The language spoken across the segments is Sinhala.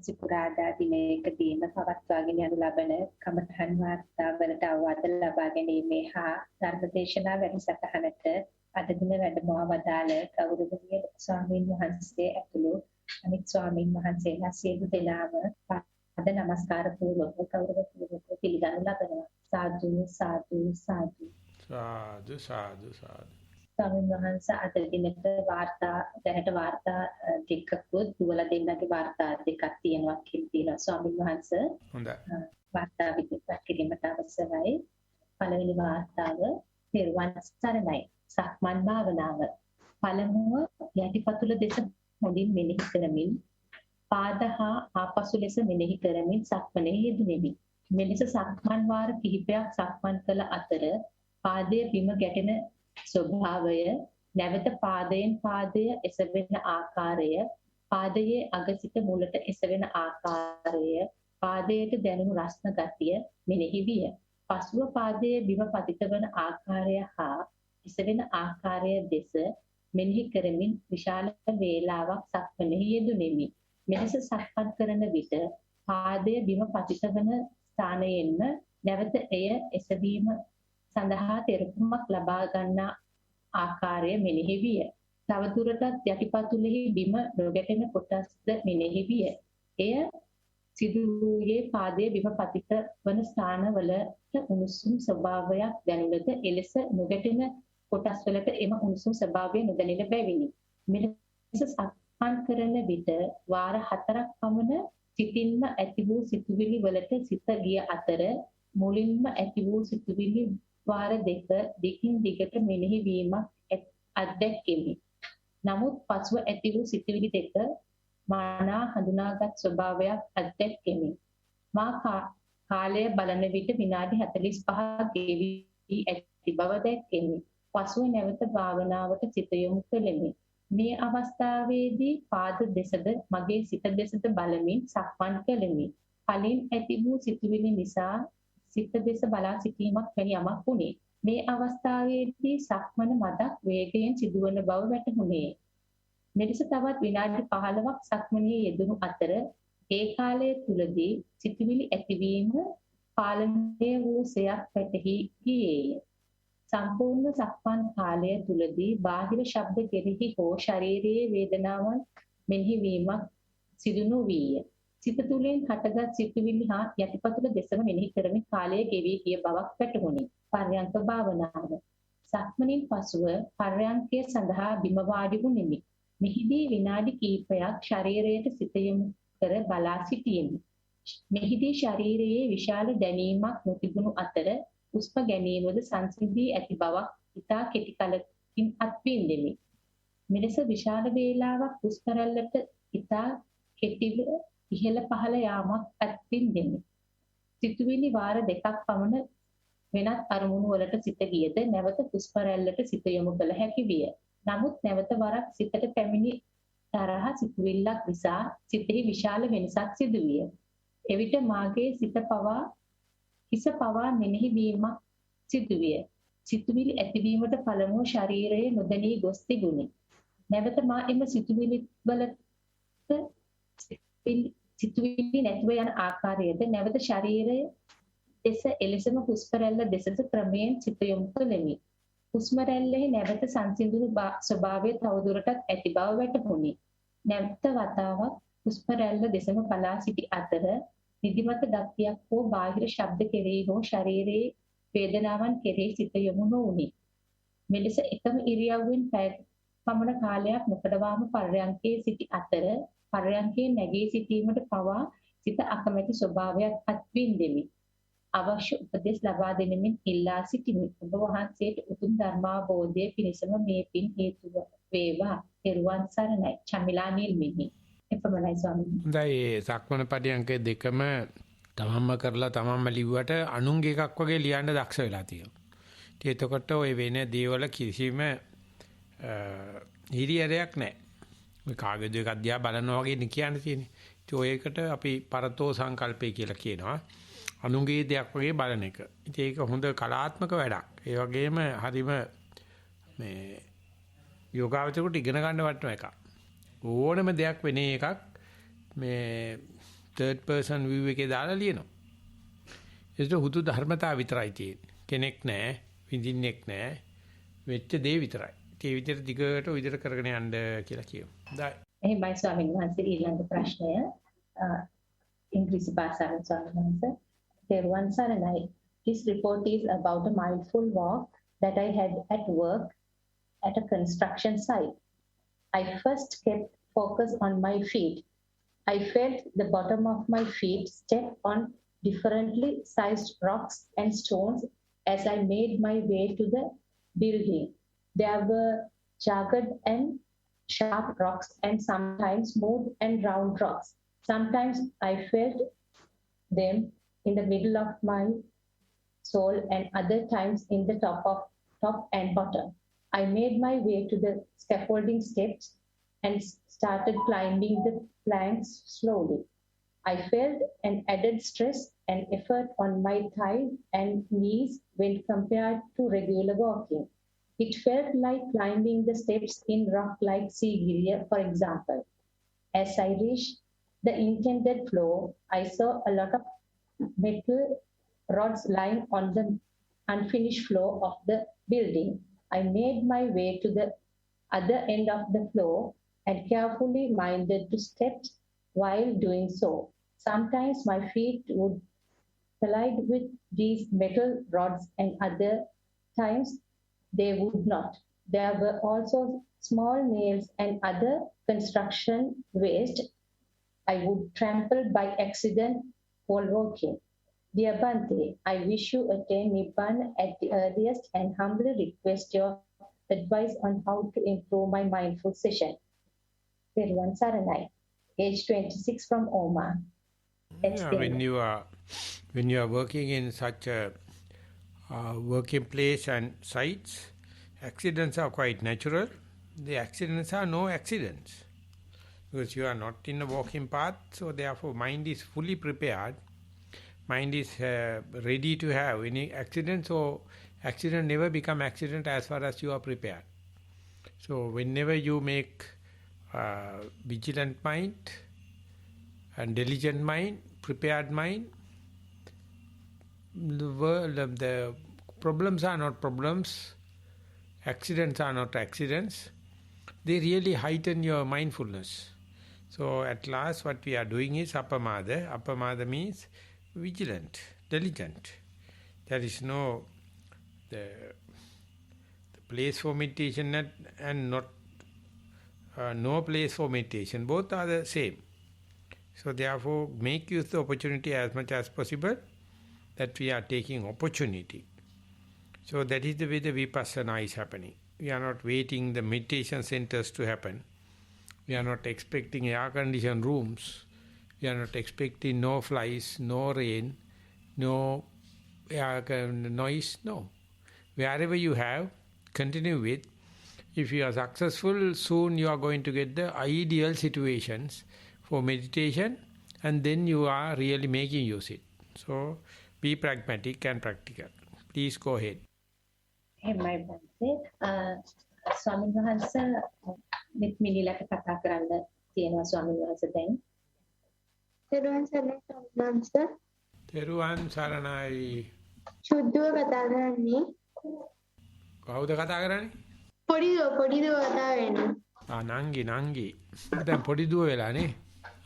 සිකුරාදා දිනයකදීම පවත්වාගෙන යනු ලබන කමඨහන් වාර්තාවලට අවවාද ලබා ගැනීමේ හා ධර්මදේශනා වැඩසටහනට අද දින වැඩමවා වදාළ ගෞරවනීය ස්වාමීන් වහන්සේ ඇතුළු අනිත් ස්වාමීන් වහන්සේලා සියලු දෙනාම පද නමස්කාර පූර්වක ගෞරවපූර්වක පිළිගනු ලබනවා. සාදු සාදු සාදු සාදු සාදු සාදු. ස්වාමීන් වහන්සේ අද දිනට දැනට වාර්තා දෙකකුත් දුවලා දෙන්නගේ වාර්තා දෙකක් තියෙනවා කියලා ස්වාමීන් වහන්සේ. හොඳයි. වාර්තා විදිහට කිරීමට අවශ්‍යයි. පළවෙනි වාර්තාව පෙරවන් සරණයි. සක්මන් භාවනාව. පළමුව යටිපතුල දෙස හොඳින් මෙනෙහි කරමින් පාද හා ආපසු ලෙස මෙනෙහි කරමින් සක්මනේ යෙදුණෙමි. මෙලෙස සක්මන් වාර කිහිපයක් සක්මන් කළ අතර පාදයේ බිම ගැටෙන ස්වභාවය, නැවත පාදයෙන් පාදය එසවෙන ආකාරය, පාදයේ අග සිට මුලට එසවෙන ආකාරය, පාදයට දැනුණු රස්න ගතිය මෙනෙහි විය. පසුව පාදයේ බිම පතිත වන ආකාරය හා එසවෙන ආකාරය දෙස මෙනෙහි කරමින් විශාල වේලාවක් සක්මනේ යෙදුණෙමි. මෙලෙස සක්මන් කරන විට පාදයේ බිම පතිත වන ස්ථානයෙන්ම නැවත එය එසවීම සඳහා තෙරපුමක් ලබා ගන්නා ආකාරය මෙනෙහි විය. තවදුරටත් යටිපතුලෙහි බිම නොගැටෙන කොටස්ද මෙනෙහි විය. එය සිදු වූයේ පාදයේ බිම පතිත වන ස්ථානවලට උණුසුම් ස්වභාවයක් දැනුණද එලෙස නොගැටෙන කොටස් වලට එම උණුසුම් ස්වභාවය නොදැනෙන බැවිනි. මෙලෙස සක්මන් කරන විට වාර 4ක් පමණ සිතින්ම ඇති වූ සිතුවිලි වලට සිත ගිය අතර මුලින්ම ඇති වූ සිතුවිලි වාර දෙක දිගින් දිගට මෙනෙහි වීමක් අත්දැකෙමි. නමුත් පසුව ඇති වූ සිතුවිලි දෙක මානා හඳුනාගත් ස්වභාවයක් අත්දැකෙමි. මා කාලය බලන විට විනාඩි 45ක් ගෙවි ඇති බව දැක්කෙමි. පසුව නැවත භාවනාවට සිත යොමු කළෙමි. මේ අවස්ථාවේදී පාද දෙසද මගේ සිත දෙසද බලමින් සක්මන් කළෙමි. කලින් ඇති වූ සිතුවිලි නිසා සිත දෙස බලා සිටීමක් වැනි යමක් වුණේ. මේ අවස්ථාවේදී සක්මන මදක් වේගයෙන් සිදුවන බව වැටහුණේ. මෙලෙස තවත් විනාඩි 15ක් සක්මනේ යෙදුණු අතර ඒ කාලය තුලදී සිතුවිලි ඇතිවීම පාලනය වූ සයක් වැටහි ගියේය. සම්පූර්ණ සක්මන් කාලය තුලදී බාහිර ශබ්ද කෙරෙහි හෝ ශාරීරික වේදනාවන් මෙනෙහි වීමක් සිදු නොවිය. සිත තුළින් හටගත් සිතුවිලි හා යටිපතුල දෙසම මෙනෙහි කරමින් කාලය ගෙවී ගිය බවක් වැටහුණි. පර්යංක භාවනාව. සක්මනින් පසුව පර්යංකය සඳහා බිම වාඩි වුනිමි. මෙහිදී විනාඩි කිහිපයක් ශරීරයට සිත යොමු කර බලා සිටියෙමි. මෙහිදී ශරීරයේ විශාල දැනීමක් නොතිබුණු අතර හුස්ම ගැනීමද සංසිඳී ඇති බවක් ඉතා කෙටි කලකින් අත්විඳෙමි. මෙලෙස විශාල වේලාවක් හුස්ම රැල්ලට ඉතා කෙටිව ඉහළ පහළ යාමක් අත්විඳෙමි. සිතුවිලි වාර දෙකක් පමණ වෙනත් අරමුණු වලට සිත ගියද නැවත හුස්ම රැල්ලට සිත යොමු කළ හැකි විය. නමුත් නැවත වරක් සිතට පැමිණි තරහ සිතුවිල්ලක් නිසා සිතෙහි විශාල වෙනසක් සිදු විය. එවිට මාගේ හිස පවා මෙනෙහි වීමක් සිදු විය. සිතුවිලි ඇතිවීමට පළමුව ශරීරයේ නොදැනී ගොස් තිබුණි. නැවත මා එම සිතුවිලි වලට සිතුවිලි නැතිව යන ආකාරයද නැවත ශරීරයේ දෙස එලෙසම හුස්ම රැල්ල දෙසට ක්‍රමයෙන් සිත යොමු කළෙමි. හුස්ම රැල්ලෙහි නැවත සංසිඳුණු ස්වභාවය තවදුරටත් ඇති බව වැටහුණි. නැවත වතාවක් හුස්ම රැල්ල දෙසම බලා සිටි අතර නිදිමත ගතියක් හෝ බාහිර ශබ්ද කෙරෙහි හෝ ශරීරයේ වේදනාවන් කෙරෙහි සිත යොමු නොවුනි. මෙලෙස එකම ඉරියව්වෙන් පැය පමණ කාලයක් නොකඩවාම පර්යංකයේ සිටි අතර පර්යංකයේ නැගී සිටීමට පවා සිත අකමැති ස්වභාවයක් අත්විඳෙමි. අවශ්‍ය උපදෙස් ලබා දෙනෙමින් ඉල්ලා සිටිමි. ඔබ වහන්සේට උතුම් ධර්මාවබෝධය පිණිසම මේ පින් හේතු වේවා. පෙරුවන් සරණයි. චමිලා නිල්මිනි. එපමණයි ස්වාමීනි. හොඳයි. සක්මන පරියන්ක දෙකම තමන්ම කරලා තමන්ම ලිව්වට අනුන්ගේ එකක් වගේ ලියන්න දක්ෂ වෙලා තියෙනවා. එතකොට ওই වෙන දේවල් කිසිම හිරියරයක් නැහැ. ඔය කාගේද එකක් දිහා බලනවා වගේ නේ කියන්න තියෙන්නේ. ඉතින් ඔය එකට අපි පරතෝ සංකල්පය කියලා කියනවා. අනුන්ගේ දෙයක් වගේ බලන එක. ඉතින් ඒක හොඳ කලාත්මක වැඩක්. ඒ වගේම හරිම මේ යෝගාවචරයට ඉගෙන ගන්න වටන එකක්. ඕනම දෙයක් වෙන එකක් මේ third person view එකේ දාලා ලියනවා. ඒක හුදු ධර්මතාව විතරයි තියෙන්නේ. කෙනෙක් නැහැ, විඳින්නෙක් නැහැ. වෙච්ච දේ විතරයි. ඒ විදිහට දිගට විදිහට කරගෙන යන්න කියලා කියමු. හොඳයි. එහෙමයි ස්වාමීන් වහන්සේ ඊළඟ ප්‍රශ්නය ඉංග්‍රීසි භාෂාවෙන් ස්වාමීන් වහන්සේ. තෙරුවන් සරණයි. This report is about a mindful walk that I had at work at a construction site. I first kept focus on my feet. I felt the bottom of my feet step on differently sized rocks and stones as I made my way to the building. There were jagged and sharp rocks and sometimes smooth and round rocks. Sometimes I felt them in the middle of my sole and other times in the top and bottom. I made my way to the scaffolding steps and started climbing the planks slowly. I felt an added stress and effort on my thighs and knees when compared to regular walking. It felt like climbing the steps in rock-like Sigiriya, for example. As I reached the intended floor, I saw a lot of metal rods lying on the unfinished floor of the building. I made my way to the other end of the floor and carefully minded to step while doing so. Sometimes my feet would collide with these metal rods and other times they would not. There were also small nails and other construction waste I would trample by accident while walking. Dear Bhante, I wish you attain Nibbana at the earliest and humbly request your advice on how to improve my mindful session. Peruwan Saranai, age 26 from Oman. Yeah, when you are working in such a working place and sites, accidents are quite natural. The accidents are no accidents because you are not in a walking path, so therefore mind is fully prepared. Mind is ready to have any accident, so accident never become accident as far as you are prepared. So whenever you make vigilant mind and diligent mind, prepared mind, the problems are not problems, accidents are not accidents. They really heighten your mindfulness. So at last what we are doing is appamada. Appamada means vigilant, diligent. There is no the place for meditation and not no place for meditation. Both are the same. So therefore make use the opportunity as much as possible that we are taking opportunity. So that is the way the vipassana is happening. We are not waiting the meditation centers to happen. We are not expecting air-conditioned rooms. We are not expecting no flies, no rain, no noise. No. Wherever you have, continue with. If you are successful, soon you are going to get the ideal situations for meditation, and then you are really making use it. So be pragmatic and practical. Please go ahead. එහෙමයි බන්සේ ස්වාමීන් වහන්සේ මෙත් මිනිලට කතා කරන්න තියෙනවා ස්වාමීන් වහන්සේ දැන්. තෙරුවන් සරණයි ස්වාමීන් වහන්සේ. තෙරුවන් සරණයි. සුද්ධව කතා කරන්නේ. කවුද කතා කරන්නේ? පොඩි දුව කතා වෙන්නේ. නංගි. දැන් පොඩි දුව වෙලානේ.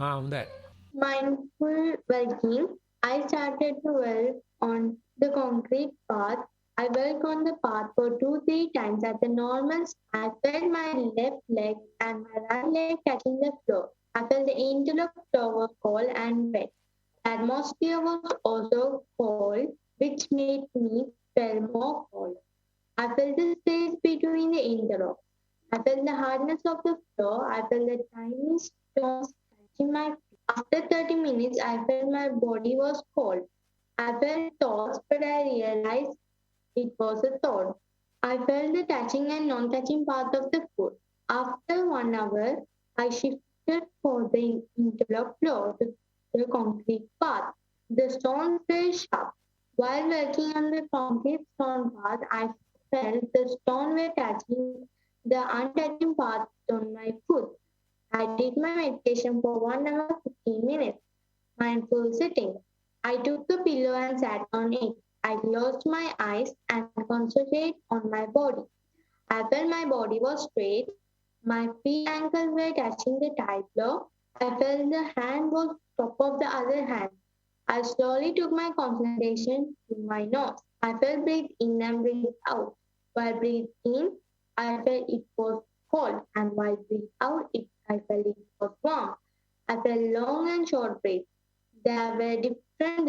හොඳයි. Mindful walking. I started to walk on the concrete path. I walked on the path for 2-3 times at the normal. I felt my left leg and my right leg touching the floor. I felt the interlock floor was cold and wet. The atmosphere was also cold, which made me feel more cold. I felt the space between the interlock. I felt the hardness of the floor. I felt the tiny stones touching my feet. After 30 minutes, I felt my body was cold. I felt thoughts, but I realized it was a thought. I felt the touching and non-touching part of the foot. After 1 hour, I shifted for the interlock floor to the concrete path. The stones were sharp. While walking on the concrete stone path, I felt the stone were touching the untouching part on my foot. I did my meditation for 1 hour 15 minutes. Mindful sitting. I took the pillow and sat on it. I closed my eyes and concentrated on my body. I felt my body was straight. My feet ankles were touching the tile floor. I felt the hand was top of the other hand. I slowly took my concentration to my nose. I felt breathe in and breathe out. While breathe in, I felt it was cold, and while breathe out, I felt it was warm. I felt long and short breath. There were different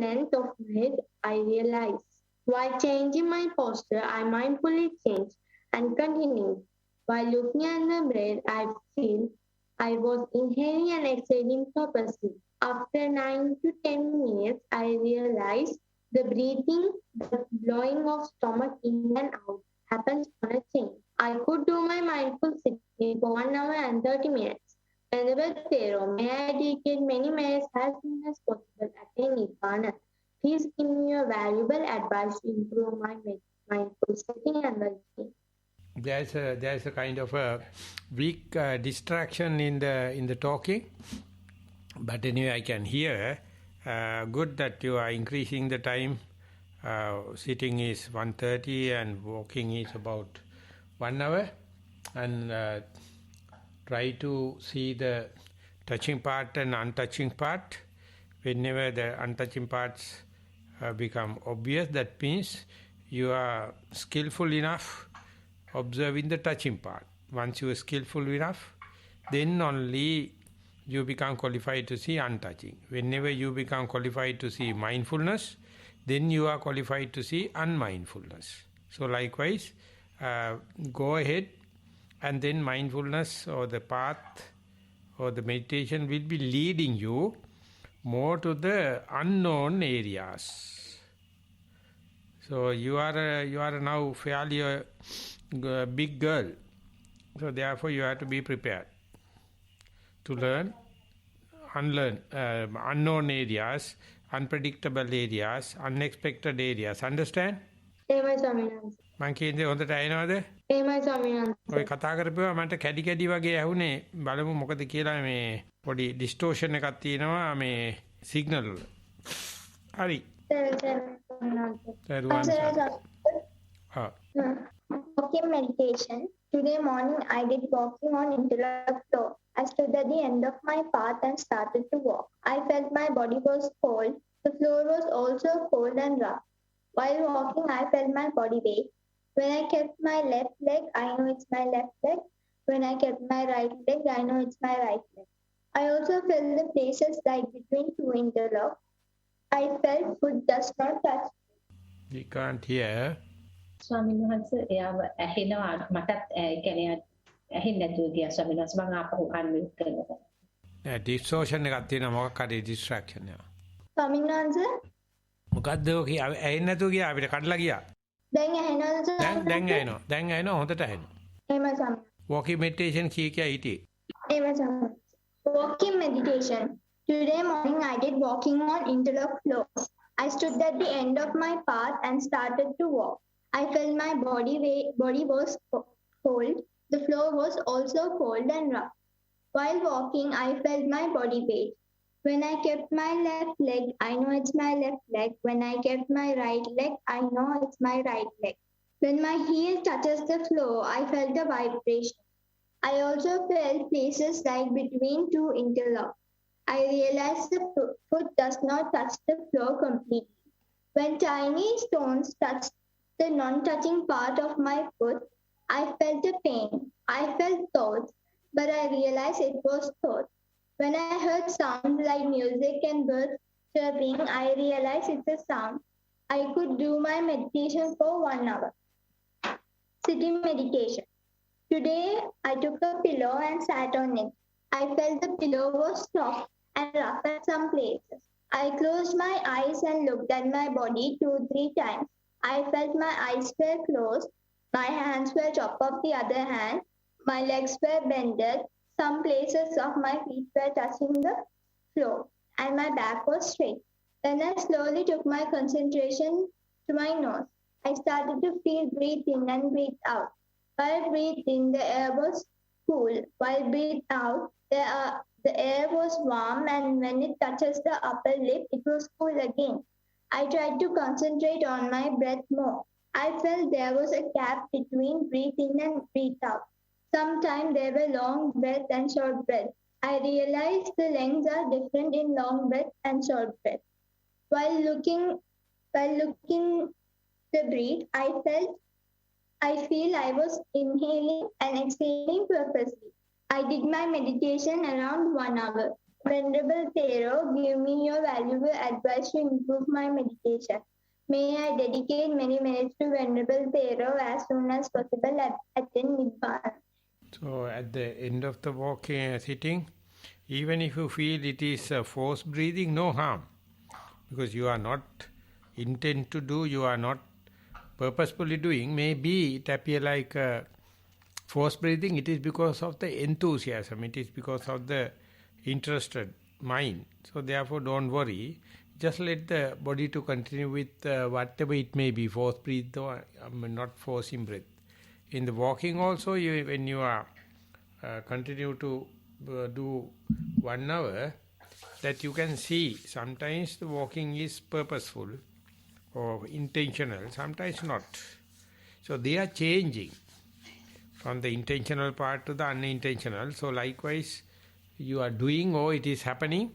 length of breath, I realized. While changing my posture, I mindfully changed and continued. While looking at the breath, I feel I was inhaling and exhaling purposely. After 9 to 10 minutes, I realized the breathing, the blowing of stomach in and out happens on a chain. I could do my mindful sitting for 1 hour and 30 minutes. Venerable Pharaoh, may I dedicate many minutes as soon as possible attain Nibbana. Please give me your valuable advice to improve my mindful sitting and well-being. There's a kind of a weak distraction in the talking, but anyway I can hear. Good that you are increasing the time. Sitting is 1:30 and walking is about 1 hour, and try to see the touching part and untouching part. Whenever the untouching parts become obvious, that means you are skillful enough observing the touching part. Once you are skillful enough, then only you become qualified to see untouching. Whenever you become qualified to see mindfulness, then you are qualified to see unmindfulness. So likewise, go ahead, and then mindfulness or the path or the meditation will be leading you more to the unknown areas. So you are now fairly a big girl. So therefore you have to be prepared to learn, unlearn unknown areas, unpredictable areas, unexpected areas. Understand? එහෙමයි ස්වාමීන් වහන්සේ. මං කියන්නේ හොඳට ඇහෙනවද? එහෙමයි ස්වාමීන් වහන්සේ. ඔය කතා කරපුවා මට කැඩි වගේ ඇහුනේ. බලමු මොකද කියලා. මේ පොඩි ඩිස්ටෝෂන් එකක් තියෙනවා මේ සිග්නල් වල. හරි. Walking meditation. Today morning I did walking on interlock floor. I stood at the end of my path and started to walk. I felt my body was cold. The floor was also cold and rough. While walking, I felt my body weight. When I kept my left leg, I know it's my left leg. When I kept my right leg, I know it's my right leg. I also felt the places like between two interlocks. I felt foot does not touch. You can't hear. ස්වාමීන් වහන්සේ එයාව ඇහෙනවා මටත් කියන්නේ ඇහෙන්නේ නැතුව ගියා ස්වාමීන් වහන්සේ මම ආපහු අන්මියුට් කරනවා. ඩිස්ටෝෂන් එකක් තියෙනවා මොකක් හරි ඩිස්ට්‍රැක්ෂන් එක. ස්වාමීන් වහන්සේ මොකද්ද ඔය ඇහෙන්නේ නැතුව ගියා අපිට කඩලා ගියා. දැන් ඇහෙනවද ස්වාමීන් වහන්සේ? දැන් ඇහෙනවා හොඳට ඇහෙනවා. එහෙමයි ස්වාමීන්. Walking meditation කිය හිටියේ. එහෙමයි ස්වාමීන්. Walking meditation. Today morning I did walking on interlock floors. I stood at the end of my path and started to walk. I felt my body was cold. The floor was also cold and rough. While walking, I felt my body weight. When I kept my left leg, I know it's my left leg. When I kept my right leg, I know it's my right leg. When my heel touches the floor, I felt a vibration. I also felt places like between two interlocks. I realized the foot does not touch the floor completely. When tiny stones touched the non-touching part of my foot, I felt a pain. I felt thoughts, but I realized it was thought. When I heard sounds like music and birds chirping, I realized it's a sound. I could do my meditation for 1 hour. Sitting meditation. Today, I took a pillow and sat on it. I felt the pillow was soft and rough at some places. I closed my eyes and looked at my body 2-3 times. I felt my eyes were closed, my hands were top of the other hand, my legs were bended, some places of my feet were touching the floor, and my back was straight. Then I slowly took my concentration to my nose. I started to feel breathe in and breathe out. While I breathed in, the air was cool, while breathe out, the air was warm, and when it touches the upper lip, it was cool again. I tried to concentrate on my breath more. I felt there was a gap between breathe in and breathe out. Sometimes there were long breath and short breath. I realized the lengths are different in long breath and short breath. While looking the breathe, I feel I was inhaling and exhaling purposely. I did my meditation around 1 hour. Venerable Thero, give me your valuable advice to improve my meditation. May I dedicate many minutes to Venerable Thero as soon as possible at attain Nibbana. So at the end of the walking, sitting, even if you feel it is forced breathing, no harm. Because you are not intent to do, you are not purposefully doing. Maybe it appear like forced breathing, it is because of the enthusiasm, it is because of the interested mind. So therefore don't worry. Just let the body to continue with whatever it may be, forced breathe or not forcing breath. In the walking also, when you are continue to do 1 hour, that you can see sometimes the walking is purposeful or intentional, sometimes not. So they are changing from the intentional part to the unintentional. So likewise, you are doing or it is happening,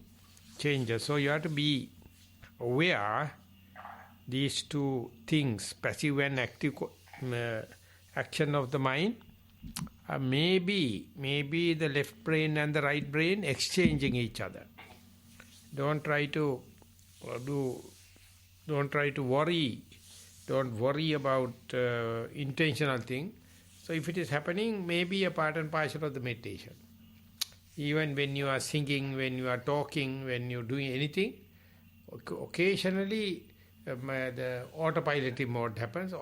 changes. So you have to be aware these two things, passive and active action of the mind. Maybe the left brain and the right brain exchanging each other. Don't try to worry. Don't worry about intentional thing. So if it is happening, maybe a part and parcel of the meditation. Even when you are singing, when you are talking, when you are doing anything, occasionally the autopilot mode happens.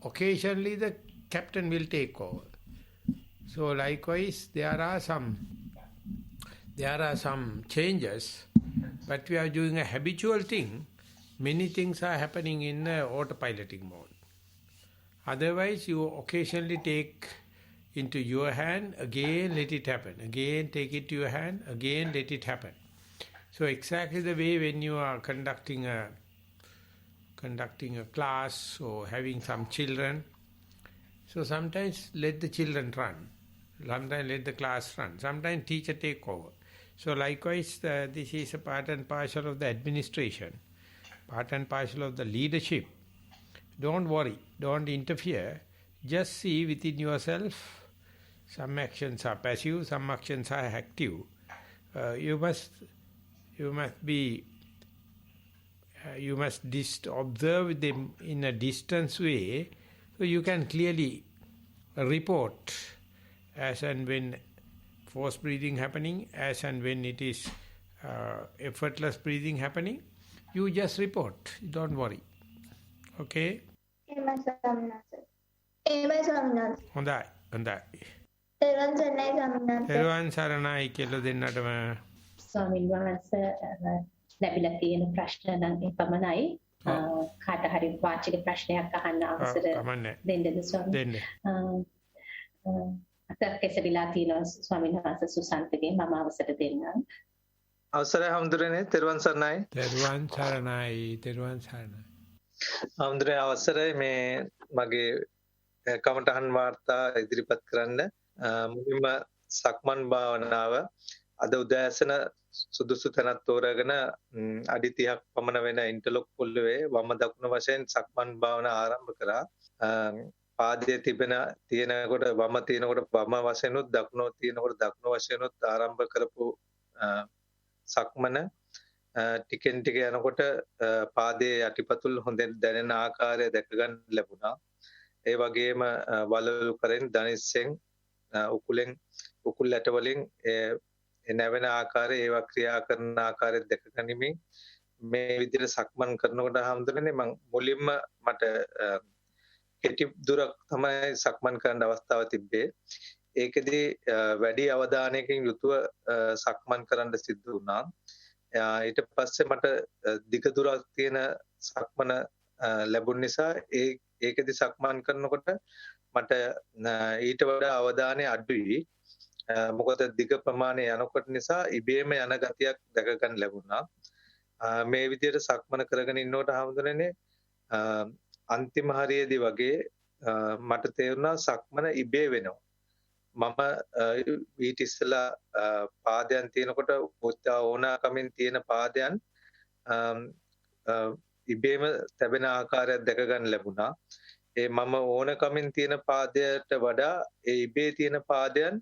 Occasionally the captain will take over. So likewise, there are some changes, but we are doing a habitual thing. Many things are happening in autopiloting mode. Otherwise, you occasionally take into your hand, again let it happen. Again take it to your hand, again let it happen. So exactly the way when you are conducting a class or having some children. So sometimes let the children run. Sometimes let the class run. Sometimes teacher take over. So likewise, this is a part and parcel of the administration, part and parcel of the leadership. Don't worry, don't interfere. Just see within yourself. Some actions are passive, some actions are active. You must observe them in a distance way, so you can clearly report as and when forced breathing happening, as and when it is effortless breathing happening. You just report. Don't worry. Okay? හොඳයි. තෙරුවන් සරණයි කියලා දෙන්නටම. ස්වාමීන් වහන්සේ ලැබිලා තියෙන ප්‍රශ්න නම් එපමණයි. කාට හරි වාචික ප්‍රශ්නයක් අහන්න අවසර දෙන්නද ස්වාමීන්? අතකෙසවිලා තියෙනවා ස්වාමීන් වහන්සේ සුසන්තගේ මම අවසර දෙන්නම්. අවසරයි හඳුරන්නේ තෙරුවන් සරණයි. තෙරුවන් සරණයි. හඳුරන්නේ අවසරයි මේ මගේ කමටහන් වාර්තා ඉදිරිපත් කරන්න. මුලින්ම සක්මන් භාවනාව අද උදෑසන සුදුසු තැනක් තෝරාගෙන අඩි 30ක් පමණ වෙන ඉන්ටර්ලොක් පොළවේ වම දකුණ වශයෙන් සක්මන් භාවනාව ආරම්භ කරා. පාදයේ තියෙනකොට වම තියෙනකොට වම වශයෙන් උත් දකුණ තියෙනකොට දකුණ වශයෙන් උත් ආරම්භ කරපු සක්මන ටිකෙන් ටික යනකොට පාදයේ යටිපතුල් හොඳින් දැනෙන ආකාරය දැක ගන්න ලැබුණා. ඒ වගේම වලලු කරෙන් දනිස්සෙන් උකුල් ඇට වලින් නැවෙන ආකාරය ඒවා ක්‍රියා කරන ආකාරය දැක ගනිමින් මේ විදිහට සක්මන් කරනකොට හම්දුනේ මම මුලින්ම මට කෙටි දුරක් තමයි සක්මන් කරන්න අවස්ථාව තිබ්බේ. ඒකෙදී වැඩි අවධානයකින් යුතුව සක්මන් කරන්න සිද්ධ වුණා. ඊට පස්සේ මට දිග දුරක් තියෙන සක්මන ලැබුණ නිසා ඒකෙදී සක්මන් කරනකොට මට ඊට වඩා අවධානය අඩුයි. මොකද දිග ප්‍රමාණය යනකොට නිසා ඉබේම යන ගතියක් දැක ගන්න ලැබුණා. මේ විදිහට සක්මන කරගෙන ඉන්නකොට හඳුනන්නේ අන්තිම හරියේදී වගේ මට තේරුණා සක්මන ඉබේ වෙනවා. මම ඊට ඉස්සලා පාදයන් තියෙනකොට ඕනාකමින් තියෙන පාදයන් ඉබේම තැබෙන ආකාරයක් දැක ගන්න ලැබුණා. ඒ මම ඕනකමින් තියෙන පාදයට වඩා ඒ ඉබේ තියෙන පාදයන්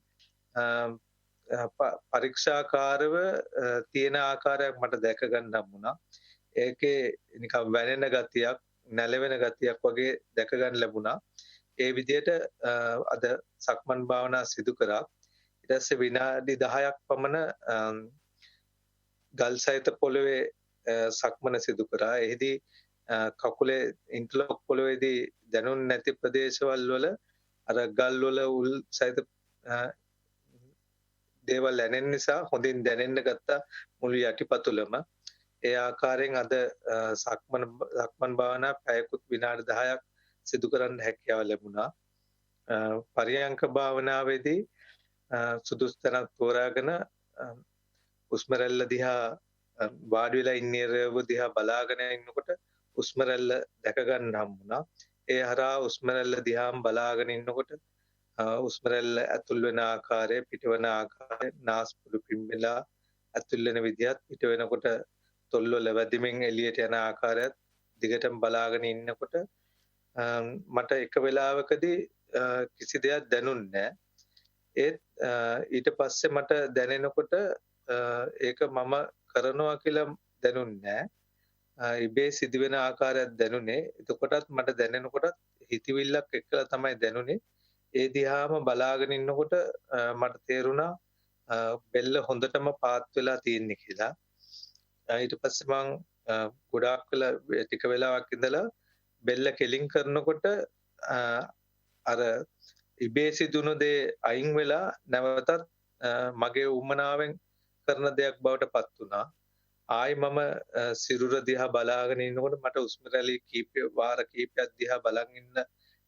පරීක්ෂාකාරව තියෙන ආකාරයක් මට දැක ගන්න හම්බුණා. ඒකේ නිකන් වැනෙන ගතියක්, නැලවෙන ගතියක් වගේ දැක ගන්න ලැබුණා. ඒ විදිහට අද සක්මන් භාවනා සිදු කරා. ඊට පස්සේ විනාඩි 10ක් පමණ ගල් සහිත පොළවේ සක්මන සිදු කරා. එහිදී කකුලේ ඉන්ටර්ලොක් පොළවේදී දැනුන් නැති ප්‍රදේශවල වල අර ගල් වල උල් සහිත දේවල් ඇනෙන නිසා හොඳින් දැනෙන්න ගත්ත මුළු යටිපතුලම. ඒ ආකාරයෙන් අද සක්මන් භාවනා පැයකුත් විනාඩි 10ක් සිදු කරන්න හැකියාව ලැබුණා. පරියංක භාවනාවේදී සුදුසු තැනක් තෝරාගෙන හුස්ම රැල්ල දිහා වාඩි වෙලා ඉන්න ඉරියව්ව දිහා බලාගෙන ඉන්නකොට හුස්ම රැල්ල දැක ගන්න හම්බුණා. ඒ හරහා හුස්ම රැල්ල දිහාම බලාගෙන ඉන්නකොට හුස්ම රැල්ල ඇතුල් වෙන ආකාරය, පිට වෙන ආකාරය, නාස්පුඩු පිම්බෙලා ඇතුල් වෙන විදිහත්, පිට වෙනකොට තොල්වල වැදිමින් එළියට යන ආකාරයත් දිගටම බලාගෙන ඉන්නකොට මට එක වෙලාවකදී කිසි දෙයක් දැනුන්නේ නැහැ. ඒත් ඊට පස්සේ මට දැනෙනකොට ඒක මම කරනවා කියලා දැනුන්නේ නැහැ. ඉබේ සිදුවෙන ආකාරයක් දැනුනේ. එතකොටත් මට දැනෙනකොටත් හිතවිල්ලක් එක්කලා තමයි දැනුනේ. ඒ දිහාම බලාගෙන ඉන්නකොට මට තේරුණා බෙල්ල හොඳටම පාත් වෙලා තියෙන්නේ කියලා. ඊට පස්සේ මං ගොඩාක් වෙලා ටික වෙලාවක් ඉඳලා බෙල්ල කෙලින් කරනකොට අර ඉබේ සිදුණු දේ අයින් වෙලා නැවතත් මගේ උමනාවෙන් කරන දෙයක් බවට පත් වුණා. ආයි මම සිරුර දිහා බලාගෙන ඉන්නකොට මට හුස්ම රැලි වාර කීපයක් දිහා බලන් ඉන්න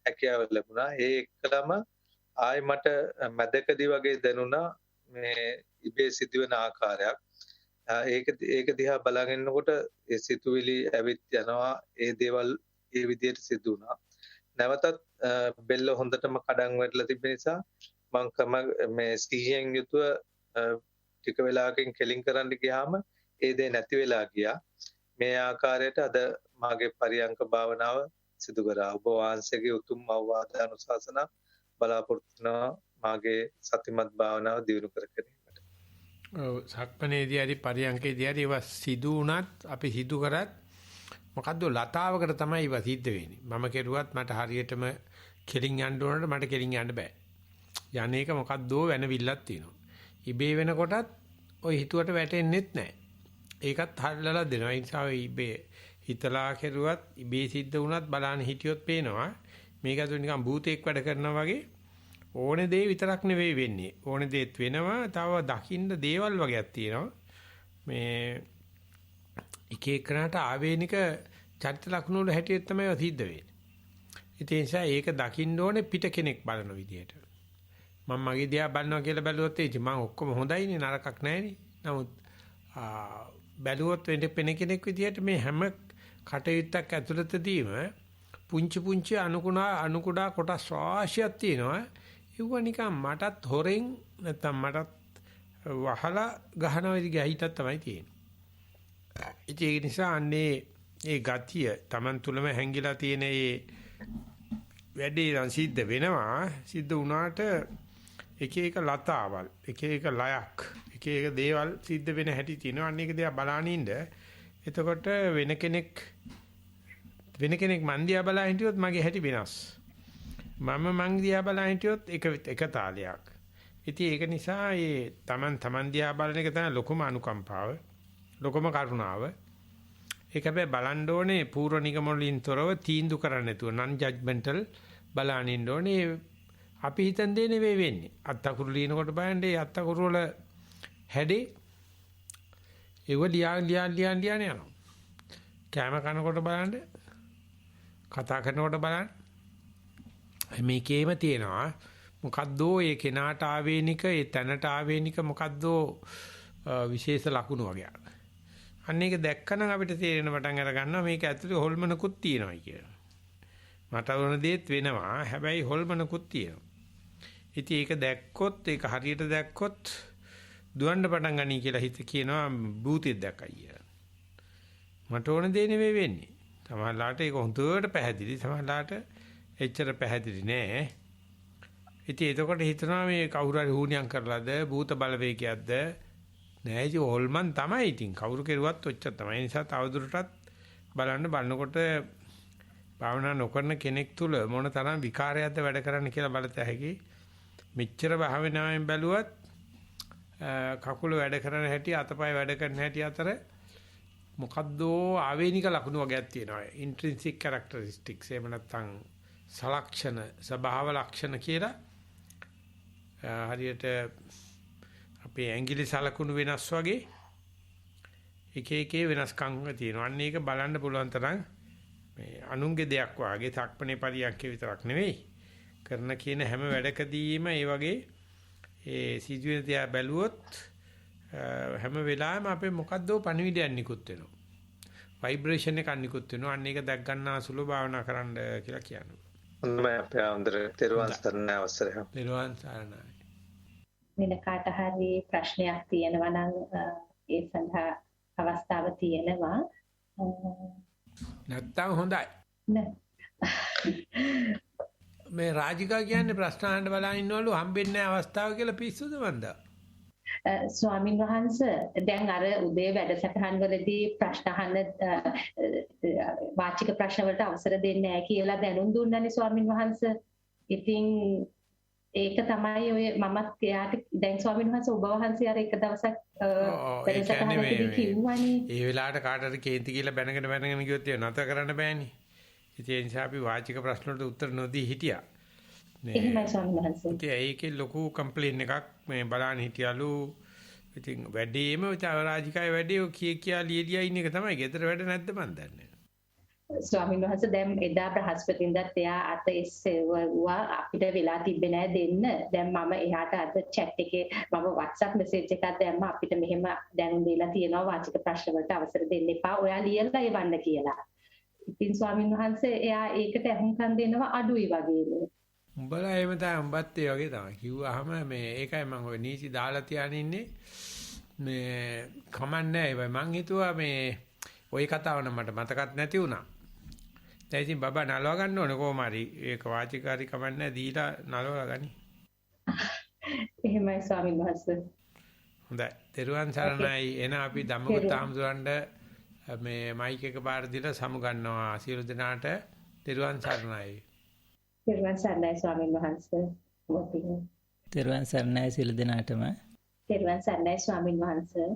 හැකියාව ලැබුණා. ඒ එක්කම ආයි මට මැදකදී වගේ දැනුණා මේ ඉබේ සිදුවෙන ආකාරයක්. ඒක දිහා බලාගෙන ඉන්නකොට ඒ සිතුවිලි ඇවිත් යනවා. ඒ දේවල් ඒ විදිහට සිදු වුණා. නැවතත් බෙල්ල හොඳටම කඩන් වැටලා තිබෙන නිසා මම මේ සිහියෙන් යුතුව ටික වෙලාවකින් කෙලින් කරන්න ගියාම ඒ දේ නැති වෙලා ගියා. මේ ආකාරයට අද මාගේ පරියංක භාවනාව සිදු කරා. ඔබ වහන්සේගේ උතුම් අවවාද අනුශාසනා බලාපොරොත්තු වෙනවා මාගේ සතිමත් භාවනාව දියුණු කර ගැනීමට. සක්මණේදී හරි පරියංකේදී හරි ඒවා සිදු වුණත් අපි සිදු කරත් මොකද්ද ලතාවකට තමයි ඒවා සිද්ධ වෙන්නේ. මම කෙරුවත් මට හරියටම කෙලින් යන්න ඕනට මට කෙලින් යන්න බෑ. යන්නේක මොකද්දෝ වෙනවිල්ලක් තියෙනවා. ඉබේ වෙනකොටත් ওই හිතුවට වැටෙන්නෙත් නැහැ. ඒකත් හල්ලලා දෙනවා. ඒ නිසා ඉබේ හිතලා කෙරුවත් ඉබේ සිද්ධ වුණත් බලන්න හිටියොත් පේනවා මේක අද නිකන් භූතයක් වැඩ කරනවා වගේ ඕනේ දේ විතරක් නෙවෙයි වෙන්නේ. ඕනේ දේත් වෙනවා. තව දකින්න දේවල් වගේක් තියෙනවා. මේ එක එකනට ආවේනික චරිත ලක්ෂණ වල හැටියට තමයි සිද්ධ වෙන්නේ. ඒ නිසා ඒක දකින්න ඕනේ පිට කෙනෙක් බලන විදියට. මම මගේ දිහා බලනවා කියලා බැලුවොත් ඒ මම ඔක්කොම හොඳයිනේ නරකක් නැහැනේ. නමුත් බැලුවොත් වෙන කෙනෙක් විදියට මේ හැම කටයුත්තක් ඇතුළතදීම පුංචි අනුකුඩා කොටස් රාශියක් තියෙනවා. ඒව නිකන් මටත් හොරෙන් නැත්තම් මටත් වහලා ගහනවා විදිහ හිතක් තමයි තියෙන්නේ. ඒ නිසා අන්නේ ඒ ගතිය Taman තුලම හැංගිලා තියෙන ඒ වැඩේ නම් සිද්ධ වෙනවා. සිද්ධ වුණාට එක එක ලතාවල්, එක එක ලයක්, එක එක දේවල් සිද්ධ වෙන හැටි තියෙනවා. අන්න ඒක දිහා බලාගෙන ඉන්න. එතකොට වෙන කෙනෙක් මන් දිහා බලා හිටියොත් මගේ හැටි වෙනස්. මං දිහා බලා හිටියොත් එක තාලයක්. ඉතින් ඒක නිසා ඒ Taman දිහා බලන එක තමයි ලොකුම අනුකම්පාව, ලොකුම කරුණාව. ඒක හැබැයි බලන්න ඕනේ පූර්ව නිගමන වලින් තොරව තීන්දුව කරන්න නැතුව non judgmental බලන්න ඉන්න ඕනේ. අපි හිතන දේ නෙවෙයි වෙන්නේ. අත්තකුරු ලියනකොට බලන්නේ අත්තකුරු වල හැඩේ ඒව ලියන් යනවා. කැම කනකොට බලන්න, කතා කරනකොට බලන්න. මේකේම තියෙනවා මොකද්දෝ ඒ කෙනාට ආවේනික ඒ තැනට ආවේනික මොකද්දෝ විශේෂ ලකුණු වගේ. අන්න ඒක දැක්කනම් අපිට තේරෙන පටන් අර ගන්නවා මේක ඇතුලේ හොල්මනකුත් තියෙනවා කියලා. මට වුණ දේත් වෙනවා. හැබැයි හොල්මනකුත් තියෙනවා. ඉතින් ඒක දැක්කොත් ඒක හරියට දැක්කොත් දුවන්න පටන් ගනී කියලා හිත කියනවා භූතෙක් දැක්කයි කියලා. මට ඕන දේ නෙවෙයි වෙන්නේ. සමහරලාට ඒක හොඳට පැහැදිලි. සමහරලාට එච්චර පැහැදිලි නෑ. ඉතින් එතකොට හිතනවා මේ කවුරු හරි හුණියම් කරලාද භූත බලවේගයක්ද නෑ ඉතින් හොල්මන් තමයි ඉතින් කවුරු කෙරුවත් ඔච්චර තමයි. ඒ නිසා තවදුරටත් බලනකොට භාවනා නොකරන කෙනෙක් තුල මොන තරම් විකාරයක්ද වැඩ කරන්න කියලා බලත හැකි. මෙච්චර භාවනාවෙන් බැලුවත් කකුල වැඩ කරන හැටි අතපය වැඩ කරන හැටි අතර මොකද්දෝ ආවේනික ලක්ෂණ වගේක් තියෙනවා. ඉන්ට්‍රින්සික් කැරක්ටරිස්ටික්ස් එහෙම නැත්නම් සලක්ෂණ ස්වභාව ලක්ෂණ කියලා හරියට අපේ ඇඟිලි සලකුණු වෙනස් වගේ එක වෙනස්කම් තියෙනවා. අන්න ඒක බලන්න පුළුවන් තරම් මේ අනුන්ගේ දෙයක් වාගේ තක්පනේ පරියන්ක විතරක් නෙවෙයි කරන කියන හැම වැඩකදීම ඒ වගේ ඒ සිදුවෙන දේ බැලුවොත් හැම වෙලාවෙම අපේ මොකද්දෝ පණිවිඩයක් නිකුත් වෙනවා. ভাইබ්‍රේෂන් එකක් නිකුත් වෙනවා. අන්න ඒක දැක් ගන්න අසුළු භාවනා කරන්න කියලා කියනවා. හොඳයි අපේ ආන්දර තෙරුවන් සරණයි අවසරය. තෙරුවන් සරණයි. වෙන කාට හරි ප්‍රශ්නයක් තියෙනවා නම් ඒ සඳහා අවස්ථාව තියෙනවා. නැත්තම් හොඳයි. මේ රාජිකා කියන්නේ ප්‍රශ්න අහන්න බලන් ඉන්නවලු හම්බෙන්නේ නැහැ අවස්ථාව කියලා පිස්සුද මන්ද? ස්වාමින් වහන්සේ දැන් අර උදේ වැඩසටහන් වලදී ප්‍රශ්න අහන්න වාචික ප්‍රශ්න වලට අවසර දෙන්නේ නැහැ කියලා දැනුම් දුන්නානේ ස්වාමින් වහන්සේ. ඉතින් ඒක තමයි ඔය මමත් එයාට දැන් ස්වාමීන් වහන්සේ ඔබ වහන්සේ අර එක දවසක් වැඩසටහනකදී කිව්වනේ ඒ වෙලාවට කාටද කේන්ති කියලා බැනගෙන ගියොත් ඒක නැතර කරන්න බෑනේ. ඉතින් ඒ නිසා අපි වාචික ප්‍රශ්න වලට උත්තර නොදී හිටියා. එහෙමයි ස්වාමීන් වහන්සේ. ඉතින් ඒකේ ලොකු කම්ප්ලේන් එකක් මේ බලන්න හිටියලු. ඉතින් වැඩිම රාජිකාවේ වැඩි කියා ලියලියා ඉන්න එක තමයි. ගෙදර වැඩ නැද්ද මන් දන්නේ. ස්වාමීන් වහන්සේ දැන් එදා බ්‍රහස්පතින්දත් එයා අත එස්සෙවුවා අපිට වෙලා තිබ්බේ නෑ දෙන්න. දැන් මම එයාට අද chat එකේ මම WhatsApp message එකක් දැම්මා අපිට මෙහෙම දැනුම් දීලා තියෙනවා වාචික ප්‍රශ්න වලට අවසර දෙන්න එපා. ඔයා ලියලා එවන්න කියලා. ඉතින් ස්වාමීන් වහන්සේ එයා ඒකට අහුම්කම් දෙනවා අඩුයි වගේනේ. උඹලා එහෙම තමයි උඹත් ඒ වගේ තමයි. කිව්වහම මේ ඒකයි මම ඔය නීති දාලා තියාගෙන ඉන්නේ. මේ කමන්නේ නැහැ. මං හිතුවා මේ ওই කතාව නම් මට මතකත් නැති වුණා. දැන් ඉතින් බබා නලව ගන්න ඕනේ කොහොම හරි. ඒක වාචිකාරී කමන්නේ දීලා නලවලා ගනි. එහෙමයි ස්වාමීන් වහන්සේ. හොඳයි. තෙරුවන් සරණයි. එන අපි ධම්මගත ආමතුරන්ට මේ මයික් එක බාර දීලා සමු ගන්නවා. සියලු දෙනාට තෙරුවන් සරණයි. තෙරුවන් සරණයි ස්වාමීන් වහන්සේ. තෙරුවන් සරණයි සියලු දෙනාටම. තෙරුවන් සරණයි ස්වාමීන් වහන්සේ.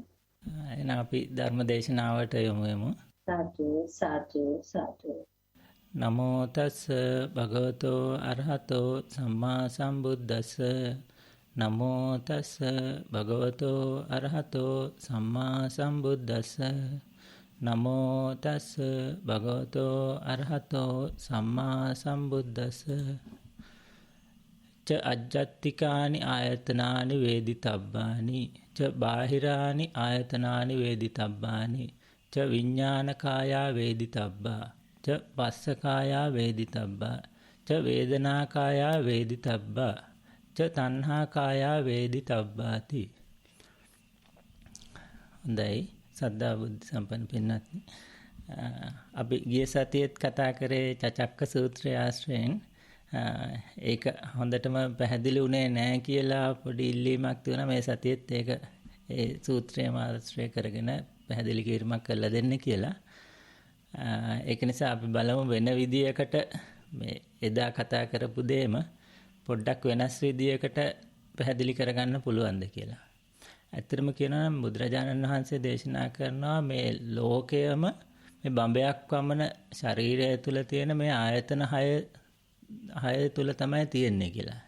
එන අපි ධර්ම දේශනාවට යමු. සාදු සාදු සාදු. නමෝ තස් භගවතෝ අරහතෝ සම්මා සම්බුද්දස්ස. නමෝ තස් භගවතෝ අරහතෝ සම්මා සම්බුද්දස්ස. නමෝ තස් භගවතෝ අරහතෝ සම්මා සම්බුද්දස්ස. ච අජ්ජත්තිකානි ආයතනානි වේදිතබ්බානි ච බාහිරානි ආයතනානි වේදිතබ්බානි ච විඥානකායා වේදිතබ්බා ච පස්සකායා වේදිතබ්බා ච වේදනාකායා වේදිතබ්බා ච තණ්හාකායා වේදිතබ්බාති. හොඳයි සද්ධා බුද්ධ සම්පන්න පින්වත්නි, අපි ගිය සතියේත් කතා කරේ චචක්ක සූත්‍රය ආශ්‍රයෙන්. ඒක හොඳටම පැහැදිලි වුණේ නැහැ කියලා පොඩි ඉල්ලීමක් තියුණා මේ සතියේත් ඒක ඒ සූත්‍රයම ආශ්‍රය කරගෙන පැහැදිලි කිරීමක් කරලා දෙන්න කියලා. ඒක නිසා අපි බලමු වෙන විදියකට මේ එදා කතා කරපු දෙයම පොඩ්ඩක් වෙනස් විදියකට පැහැදිලි කරගන්න පුළුවන්ද කියලා. ඇත්තටම කියනවා නම් බුදුරජාණන් වහන්සේ දේශනා කරනවා මේ ලෝකයම මේ බඹයක් වමන ශරීරය තුල තියෙන මේ ආයතන 6 තුල තමයි තියෙන්නේ කියලා.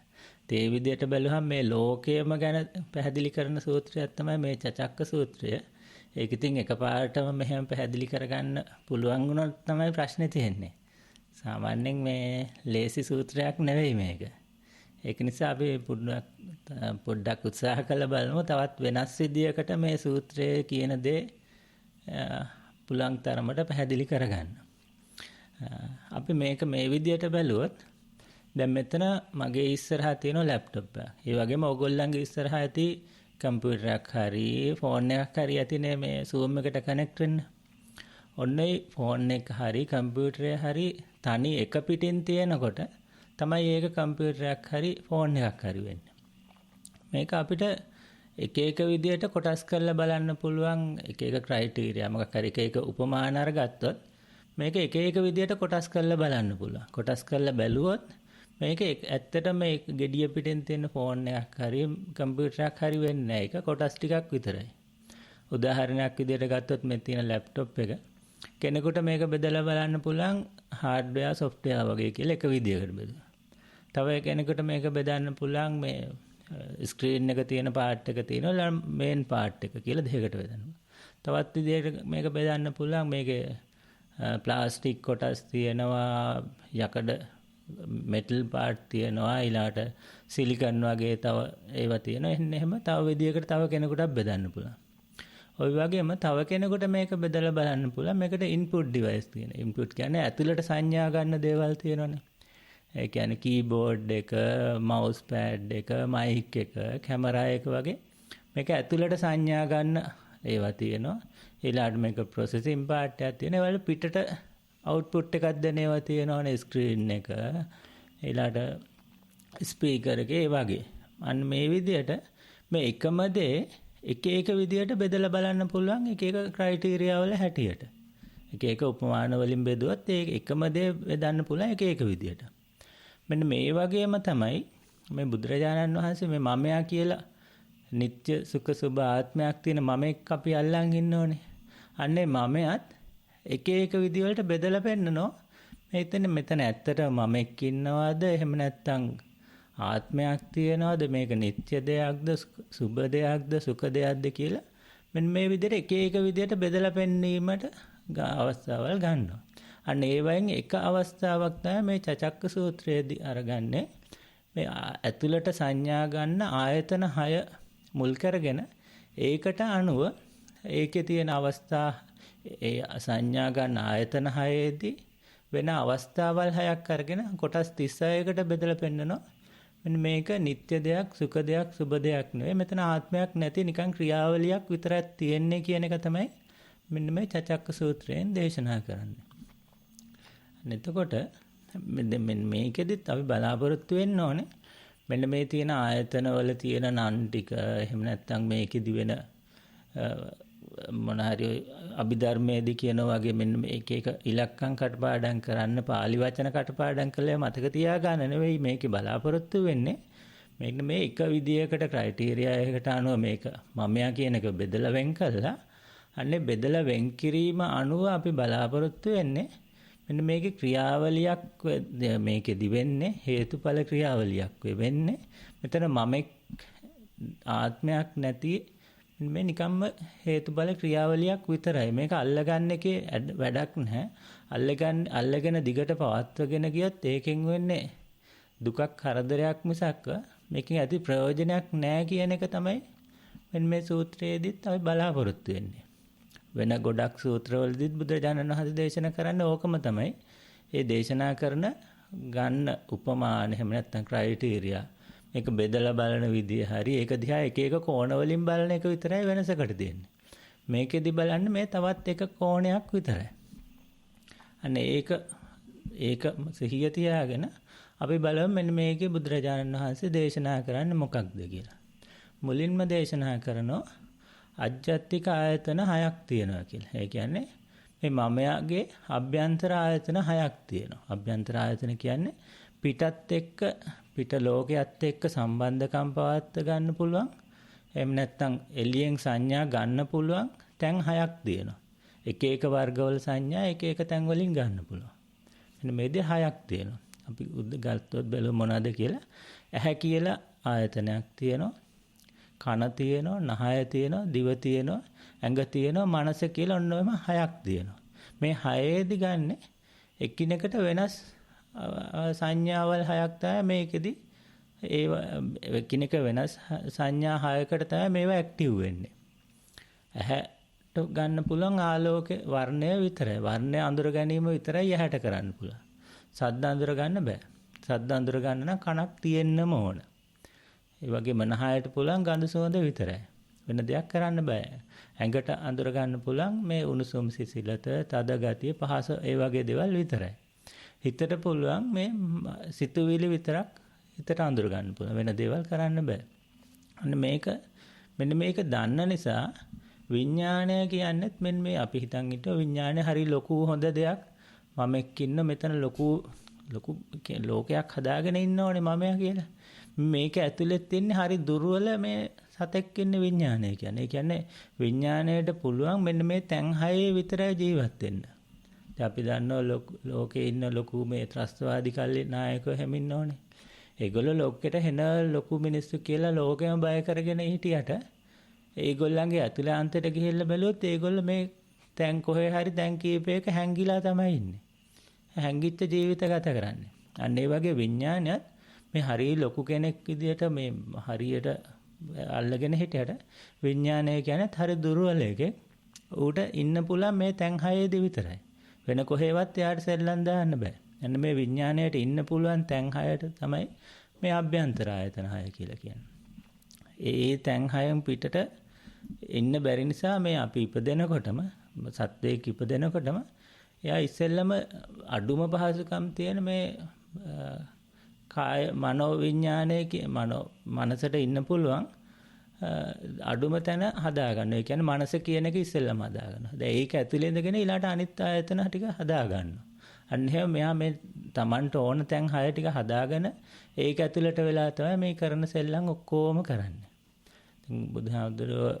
ඒ විදිහට බැලුවහම මේ ලෝකයම ගැන පැහැදිලි කරන සූත්‍රයක් තමයි මේ චචක්ක සූත්‍රය. ඒක ඉතින් එකපාරටම මෙහෙම පැහැදිලි කරගන්න පුළුවන් වුණොත් තමයි ප්‍රශ්නේ තියෙන්නේ. සාමාන්‍යයෙන් මේ ලේසි සූත්‍රයක් නෙවෙයි මේක. ඒක නිසා අපි පොඩ්ඩක් උත්සාහ කළ බලමු තවත් වෙනස් විදියකට මේ සූත්‍රයේ කියන දේ පුලං තරමට පැහැදිලි කරගන්න. අපි මේක මේ විදියට බැලුවොත් දැන් මෙතන මගේ ඉස්සරහා තියෙන ලැප්ටොප් එක. ඒ වගේම ඕගොල්ලන්ගේ ඉස්සරහා ඇති කම්පියුටරයක් හරි ෆෝන් එකක් හරි ඇතිනේ මේ Zoom එකට කනෙක්ට් වෙන්න. ඔන්න ඒ ෆෝන් එක හරි කම්පියුටරය හරි තනි එක පිටින් තියෙනකොට තමයි ඒක කම්පියුටරයක් හරි ෆෝන් එකක් හරි වෙන්නේ. මේක අපිට එක එක විදියට කොටස් කරලා බලන්න පුළුවන් එක එක ක්‍රයිටීරියා මොකක් හරි එක උපමාන අරගත්තොත් මේක එක එක විදියට කොටස් කරලා බලන්න පුළුවන්. කොටස් කරලා බැලුවොත් මේක ඇත්තටම මේ gediya පිටින් තියෙන ෆෝන් එකක් හරි කම්පියුටරයක් හරි වෙන්නේ නැහැ. ඒක කොටස් ටිකක් විතරයි. උදාහරණයක් විදියට ගත්තොත් මේ තියෙන ලැප්ටොප් එක කෙනෙකුට මේක බෙදලා බලන්න පුළුවන් හાર્ඩ්වෙයාර් සොෆ්ට්වෙයාර් වගේ කියලා එක විදියකට බෙදුවා. තව කෙනෙකුට මේක බෙදන්න පුළුවන් මේ ස්ක්‍රීන් එක තියෙන පාර්ට් එක තියෙනවා මේන් පාර්ට් එක කියලා දෙකකට බෙදනවා. තවත් විදියකට මේක බෙදන්න පුළුවන් මේකේ ප්ලාස්ටික් කොටස් තියෙනවා යකඩ මෙටල් පාර්ට් තියෙනවා ඊළාට සිලිකන් වගේ තව ඒවා තියෙනවා. එහෙම තව විදියකට තව කෙනෙකුට බෙදන්න පුළුවන්. ඔය වගේම තව කෙනෙකුට මේක බෙදලා බලන්න පුළුවන්. මේකට ඉන්පුට් ඩිවයිස් තියෙනවා. ඉන්පුට් කියන්නේ ඇතුළට සංඥා ගන්න දේවල් තියෙනවානේ. ඒ කියන්නේ කීබෝඩ් එක, මවුස් පෑඩ් එක, මයික් එක, කැමරා එක වගේ මේක ඇතුළට සංඥා ගන්න ඒවා තියෙනවා. ඊළාට මේක ප්‍රොසෙසින් පාර්ට් එකක් තියෙනවා. ඒවල පිටට අවුට්පුට් එකක් දෙන ඒවා තියෙනවානේ ස්ක්‍රීන් එක. ඊළාට ස්පීකර් එක ඒ වගේ. අන්න මේ විදිහට මේ එකම දේ එක එක විදියට බෙදලා බලන්න පුළුවන් එක එක ක්‍රයිටීරියා වල හැටියට. එක එක උපමාන වලින් බෙදුවත් ඒ එකම දේ බෙදන්න පුළුවන් එක එක විදියට. මෙන්න මේ වගේම තමයි මේ බුදුරජාණන් වහන්සේ මේ මමයා කියලා නිත්‍ය සුඛ සුභ ආත්මයක් තියෙන මමෙක් අපි අල්ලන් ඉන්නෝනේ. අන්නේ මමයාත් එක එක විදිවලට බෙදලා පෙන්නනවා. මෙතන ඇත්තට මමෙක් ඉන්නවද එහෙම නැත්නම් ආත්මයක් තියනවද මේක නිත්‍ය දෙයක්ද සුබ දෙයක්ද සුඛ දෙයක්ද කියලා මෙන්න මේ විදිහට එක එක විදිහට බෙදලා පෙන්වීමට අවස්ථාවල් ගන්නවා. අන්න ඒ වයින් එක අවස්ථාවක් තමයි මේ චචක්ක සූත්‍රයේදී අරගන්නේ. මේ ඇතුළට සංඥා ගන්න ආයතන 6 මුල් කරගෙන ඒකට අනුව ඒකේ තියෙන අවස්ථා ඒ සංඥා ගන්න ආයතන 6ේදී වෙන අවස්ථාවල් 6ක් අරගෙන කොටස් 36කට බෙදලා පෙන්නනවා. මෙන්න මේක නිත්‍ය දෙයක්, සුඛ දෙයක්, සුබ දෙයක් නෙවෙයි. මෙතන ආත්මයක් නැති නිකන් ක්‍රියාවලියක් විතරක් තියෙන්නේ කියන එක තමයි මෙන්න මේ චචක්ක සූත්‍රයෙන් දේශනා කරන්නේ. එතකොට මෙන්න මේකෙදිත් අපි බලාපොරොත්තු වෙන්න ඕනේ. මෙන්න මේ තියෙන ආයතන වල තියෙන නන් ටික එහෙම නැත්නම් මේකෙදි වෙන මොන හරි අභිධර්මයේදී කියන වගේ මෙන්න මේක එක ඉලක්කම් කටපාඩම් කරන්න පාලි වචන කටපාඩම් කළේ මතක තියාගන්න නෙවෙයි මේකේ බලාපොරොත්තු වෙන්නේ. මේක මේ එක විදියකට ක්‍රයිටීරියා එකකට අනුව මේක මමයා කියන එක බෙදලා වෙන් කළා. අන්නේ බෙදලා වෙන් කිරීම අනුව අපි බලාපොරොත්තු වෙන්නේ මෙන්න මේකේ ක්‍රියාවලියක් මේකෙදි වෙන්නේ හේතුඵල ක්‍රියාවලියක් වෙන්නේ. මෙතන මමෙක් ආත්මයක් නැති මේ නිකම්ම හේතුඵල ක්‍රියාවලියක් විතරයි. මේක අල්ලගන්න එකේ වැඩක් නැහැ. අල්ලගෙන දිගට පවත්වගෙන ගියත් ඒකෙන් වෙන්නේ දුකක් කරදරයක් මිසක් මේකෙන් ඇති ප්‍රයෝජනයක් නැහැ කියන එක තමයි මෙන්න මේ සූත්‍රයේදීත් අපි බලාපොරොත්තු වෙන්නේ. වෙන ගොඩක් සූත්‍රවලදීත් බුදුරජාණන් වහන්සේ දේශනා කරන්නේ ඕකම තමයි. ඒ දේශනා කරන ගන්න උපමාන එහෙම නැත්නම් ක්‍රයිටීරියා මේක බෙදලා බලන විදිය හරි ඒක දිහා එක එක කෝණ වලින් බලන එක විතරයි වෙනසකට තියෙන්නේ. මේකෙදි බලන්නේ මේ තවත් එක කෝණයක් විතරයි. අනේ ඒක සිහිය තියාගෙන අපි බලමු මෙන්න මේකේ බුදුරජාණන් වහන්සේ දේශනා කරන්නේ මොකක්ද කියලා. මුලින්ම දේශනා කරනවා අජ්ජත්තික ආයතන 6ක් තියෙනවා කියලා. ඒ කියන්නේ මේ මමයාගේ අභ්‍යන්තර ආයතන 6ක් තියෙනවා. අභ්‍යන්තර ආයතන කියන්නේ පිටත් එක්ක පිට ලෝකයේත් එක්ක සම්බන්ධකම් පවත්වා ගන්න පුළුවන්. එහෙම නැත්නම් එළියෙන් සංඥා ගන්න පුළුවන් තැන් 6ක් තියෙනවා. එක එක වර්ගවල සංඥා එක එක තැන් වලින් ගන්න පුළුවන්. මෙන්න මේ දේ 6ක් තියෙනවා. අපි ගත්තොත් බලමු මොනවද කියලා. ඇහැ කියලා ආයතනයක් තියෙනවා. කන තියෙනවා, නහය තියෙනවා, දිව තියෙනවා, ඇඟ තියෙනවා, මනස කියලා ඔන්න ඔයම 6ක් තියෙනවා. මේ 6ේදී ගන්න එකිනෙකට වෙනස් සංඥාවල් 6ක් තමයි මේකෙදි ඒ එකිනෙක වෙනස් සංඥා 6කට තමයි මේවා ඇක්ටිව් වෙන්නේ. ඇහැට ගන්න පුළුවන් ආලෝක වර්ණය විතරයි. වර්ණය අඳුර ගැනීම විතරයි ඇහැට කරන්න පුළුවන්. ශබ්ද අඳුර ගන්න බෑ. ශබ්ද අඳුර ගන්න නම් කනක් තියෙන්නම ඕන. ඒ වගේම නහයට පුළුවන් ගඳ සුවඳ විතරයි. වෙන දෙයක් කරන්න බෑ. ඇඟට අඳුර ගන්න පුළුවන් මේ උණුසුම් සිසිලත, තද ගතිය, පහස ඒ වගේ දේවල් විතරයි. හිතට පුළුවන් මේ සිතුවිලි විතරක් හිතට අඳුර ගන්න පුළුවන්. වෙන දේවල් කරන්න බෑ. අන්න මෙන්න මේක දන්න නිසා විඥාණය කියන්නේත් මෙන්න මේ අපි හිතන් හිටව විඥාණය හරි ලොකු හොඳ දෙයක්. මම එක්කින්න මෙතන ලොකු ලෝකයක් හදාගෙන ඉන්න ඕනේ මමයා කියලා. මේක ඇතුළේ තියෙන්නේ හරි දුර්වල මේ සතෙක් ඉන්න විඥානය කියන්නේ. ඒ කියන්නේ විඥාණයට පුළුවන් මෙන්න මේ තැන් හයේ විතරයි ජීවත් වෙන්න. දැන් අපි දන්නවා ලෝකේ ඉන්න ලොකු මේ ත්‍රස්තවාදී කල්ලි නායකයෝ හැම ඉන්නෝනේ. ඒගොල්ලෝ ලෝකෙට හෙන ලොකු මිනිස්සු කියලා ලෝකෙම බය කරගෙන හිටියට ඒගොල්ලන්ගේ ඇතුළාන්තයට ගිහිල්ලා බැලුවොත් ඒගොල්ලෝ මේ තැන් කොහේ හරි තැන් කීපයක හැංගිලා තමයි ඉන්නේ. හැංගිච්ච ජීවිත ගත කරන්නේ. අන්න ඒ වගේ විඥානයත් මේ හරිය ලොකු කෙනෙක් විදියට මේ හරියට අල්ලගෙන හිටියට විඥානය කියන්නේ හරි දුර්වල එකෙක්. ඌට ඉන්න පුළුවන් මේ තැන් හයේදී විතරයි. වෙන කොහෙවත් එයාට සෙල්ලම් දාන්න බෑ. එන්න මේ විඥාණයට ඉන්න පුළුවන් තැන් හයට තමයි මේ අභ්‍යන්තර ආයතන හය කියලා කියන්නේ. ඒ තැන් හයෙන් පිටට ඉන්න බැරි නිසා මේ අපි ඉපදෙනකොටම සත්වයක ඉපදෙනකොටම එයා ඉස්සෙල්ලම අඩුම පහසුකම් තියෙන මේ කාය මනෝ විඥානයේ මනසට ඉන්න පුළුවන් අඩුම තැන හදා ගන්න. ඒ කියන්නේ මනස කියන එක ඉස්සෙල්ලම හදා ගන්නවා. දැන් ඒක ඇතුලේ ඉඳගෙන ඊළාට අනිත් ආයතන ටික හදා ගන්නවා. අන්න එහෙම මෙයා මේ Tamanට ඕන තැන් 6 ටික හදාගෙන ඒක ඇතුළට වෙලා තමයි මේ කරන සෙල්ලම් ඔක්කොම කරන්නේ. ඉතින් බුදුහාමුදුරුවෝ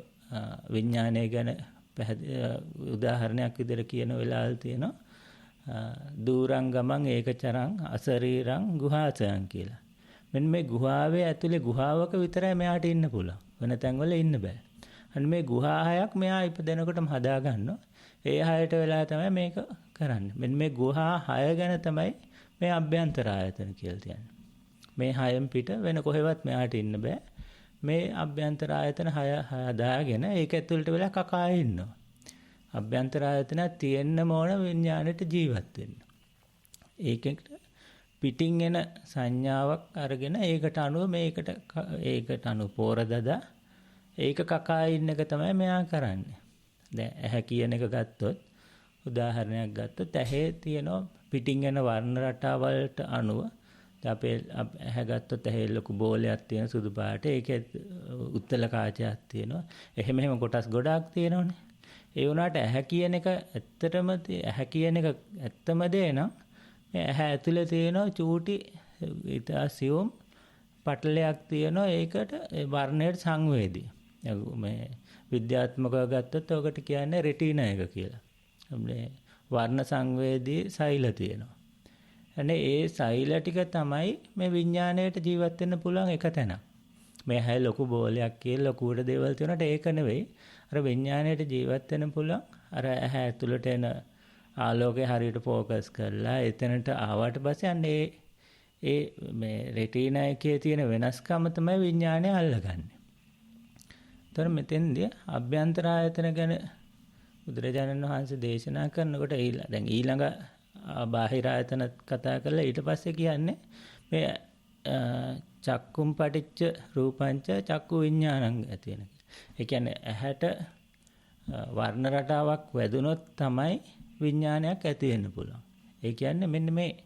විඥානය ගැන උදාහරණයක් විදිහට කියන වෙලාවල් තියෙනවා. දූරං ගමං ඒකචරං අසරීරං ගුහාසයන් කියලා. මෙන්න මේ ගුහාවේ ඇතුලේ ගුහාවක විතරයි මෙයාට ඉන්න පුළුවන්. වෙන තැන්වල ඉන්න බෑ. අන්න මේ ගුහා හයක් මෙයා ඉපදෙනකොටම හදා ගන්නවා. ඒ හයට වෙලා තමයි මේක කරන්නේ. මෙන්න මේ ගුහා 6 ගැන තමයි මේ අභ්‍යන්තර ආයතන කියලා කියන්නේ. මේ 6න් පිට වෙන කොහෙවත් මෙයාට ඉන්න බෑ. මේ අභ්‍යන්තර ආයතන 6 හදාගෙන ඒක ඇතුළට වෙලා කකා ඉන්නවා. අභ්‍යන්තර ආයතන තියෙන්න ඕන විඥාණයට ජීවත් වෙන්න. ඒකට පිටින් එන සංඥාවක් අරගෙන ඒකට අනුව ඒකට අනුව පෝර දදා ඒක කකා ඉන්න එක තමයි මෙයා කරන්නේ. දැන් ඇහැ කියන එක ගත්තොත් උදාහරණයක් ගත්තොත් ඇහි තියෙන පිටින් එන වර්ණ රටාවලට අනුව අපේ ඇහැ ගත්තොත් ඇහි ලොකු බෝලයක් තියෙන සුදු පාට ඒකේ උත්තල කාචයක් තියෙනවා. එහෙම කොටස් ගොඩාක් තියෙනවනේ. ඒ වුණාට ඇහැ කියන එක ඇත්තම දේ නම් මේ ඇහැ ඇතුලේ තියෙන චූටි ඉතාසියුම් පටලයක් තියෙනවා. ඒකට වර්ණයට සංවේදී. මේ විද්‍යාත්මකව ගත්තොත් ඔකට කියන්නේ රෙටිනා එක කියලා. මේ වර්ණ සංවේදී සෛල තියෙනවා. අනේ ඒ සෛල ටික තමයි මේ විඥාණයට ජීවත් වෙන්න පුළුවන් එක තැන. මේ හැය ලොකු බෝලයක් කියලා ලොකුවට දේවල් තියෙනට ඒක නෙවෙයි. අර විඥාණයට ජීවත් වෙන්න පුළුවන් අර ඇහැ ඇතුළට එන ආලෝකය හරියට ફોકસ කරලා එතනට ආවට පස්සේ අන්නේ ඒ මේ රෙටිනා එකේ තියෙන වෙනස්කම තමයි විඥාණය අල්ලගන්නේ. ତොර මෙතෙන්දී අභ්‍යන්තර ආයතන ගැන බුදුරජාණන් වහන්සේ දේශනා කරනකොට දැන් ඊළඟ බාහිර ආයතන කතා කරලා ඊට පස්සේ කියන්නේ මේ චක්කුම් පටිච්ච රූපංච චක්කු විඥානං ඇති වෙන. ඒ කියන්නේ ඇහැට වර්ණ රටාවක් වැදුනොත් තමයි විඥානයක් ඇති වෙන්න පුළුවන්. ඒ කියන්නේ මෙන්න මේ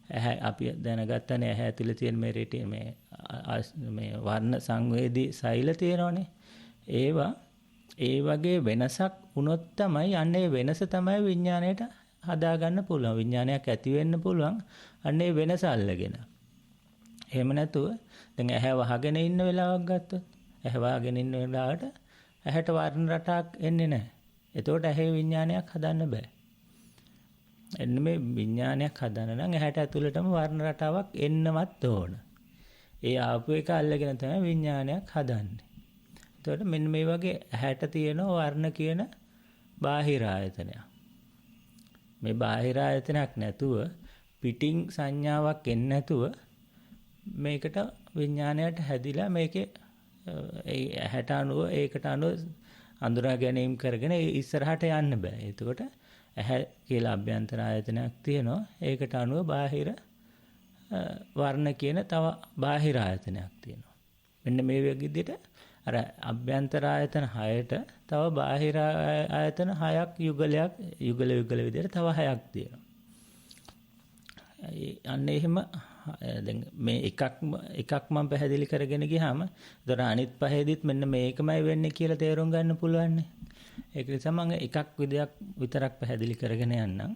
ඇහැ අපි දැනගත්තනේ ඇහැ ඇතුලේ තියෙන මේ රෙටි මේ වර්ණ සංවේදී සෛල තියෙනවනේ. ඒවා ඒ වගේ වෙනසක් වුණොත් තමයි අන්නේ වෙනස තමයි විඥාණයට හදාගන්න පුළුවන්. විඥානයක් ඇති වෙන්න පුළුවන් අන්නේ වෙනස අල්ලගෙන. එහෙම නැතුව දැන් ඇහැ වහගෙන ඉන්න වෙලාවක් ගත්තොත් ඇහැ වහගෙන ඉන්න වෙලාවට ඇහැට වර්ණ රටාවක් එන්නේ නැහැ. එතකොට ඇහි විඥානයක් හදන්න බෑ. එන්න මේ විඥානයක් හදන්න නම් ඇහැට ඇතුළටම වර්ණ රටාවක් එන්නවත් ඕන. ඒ ආපු එක අල්ලගෙන තමයි විඥානයක් හදන්නේ. එතකොට මෙන්න මේ වගේ ඇහැට තියෙන වර්ණ කියන බාහිර ආයතනයක්. මේ බාහිර ආයතනයක් නැතුව පිටින් සංඥාවක් එන්නේ නැතුව මේකට විඥාණයට හැදිලා මේකේ ඒ ඇහැට අනුව ඒකට අනුව අඳුරා ගැනීම කරගෙන ඉස්සරහට යන්න බෑ. එතකොට ඇහැ කියලා අභ්‍යන්තර ආයතනයක් තියෙනවා. ඒකට අනුව බාහිර වර්ණ කියන තව බාහිර ආයතනයක් තියෙනවා. මෙන්න මේ විදිහට අර අභ්‍යන්තර ආයතන 6ට තව බාහිර ආයතන 6ක් යුගල විදිහට තව 6ක් තියෙනවා. අන්න එහෙම දැන් මේ එකක් මම පැහැදිලි කරගෙන ගියාම ඒතර අනිත් පහේදීත් මෙන්න මේකමයි වෙන්නේ කියලා තේරුම් ගන්න පුළුවන්. ඒක නිසා මම එකක් විතරක් පැහැදිලි කරගෙන යන්නම්.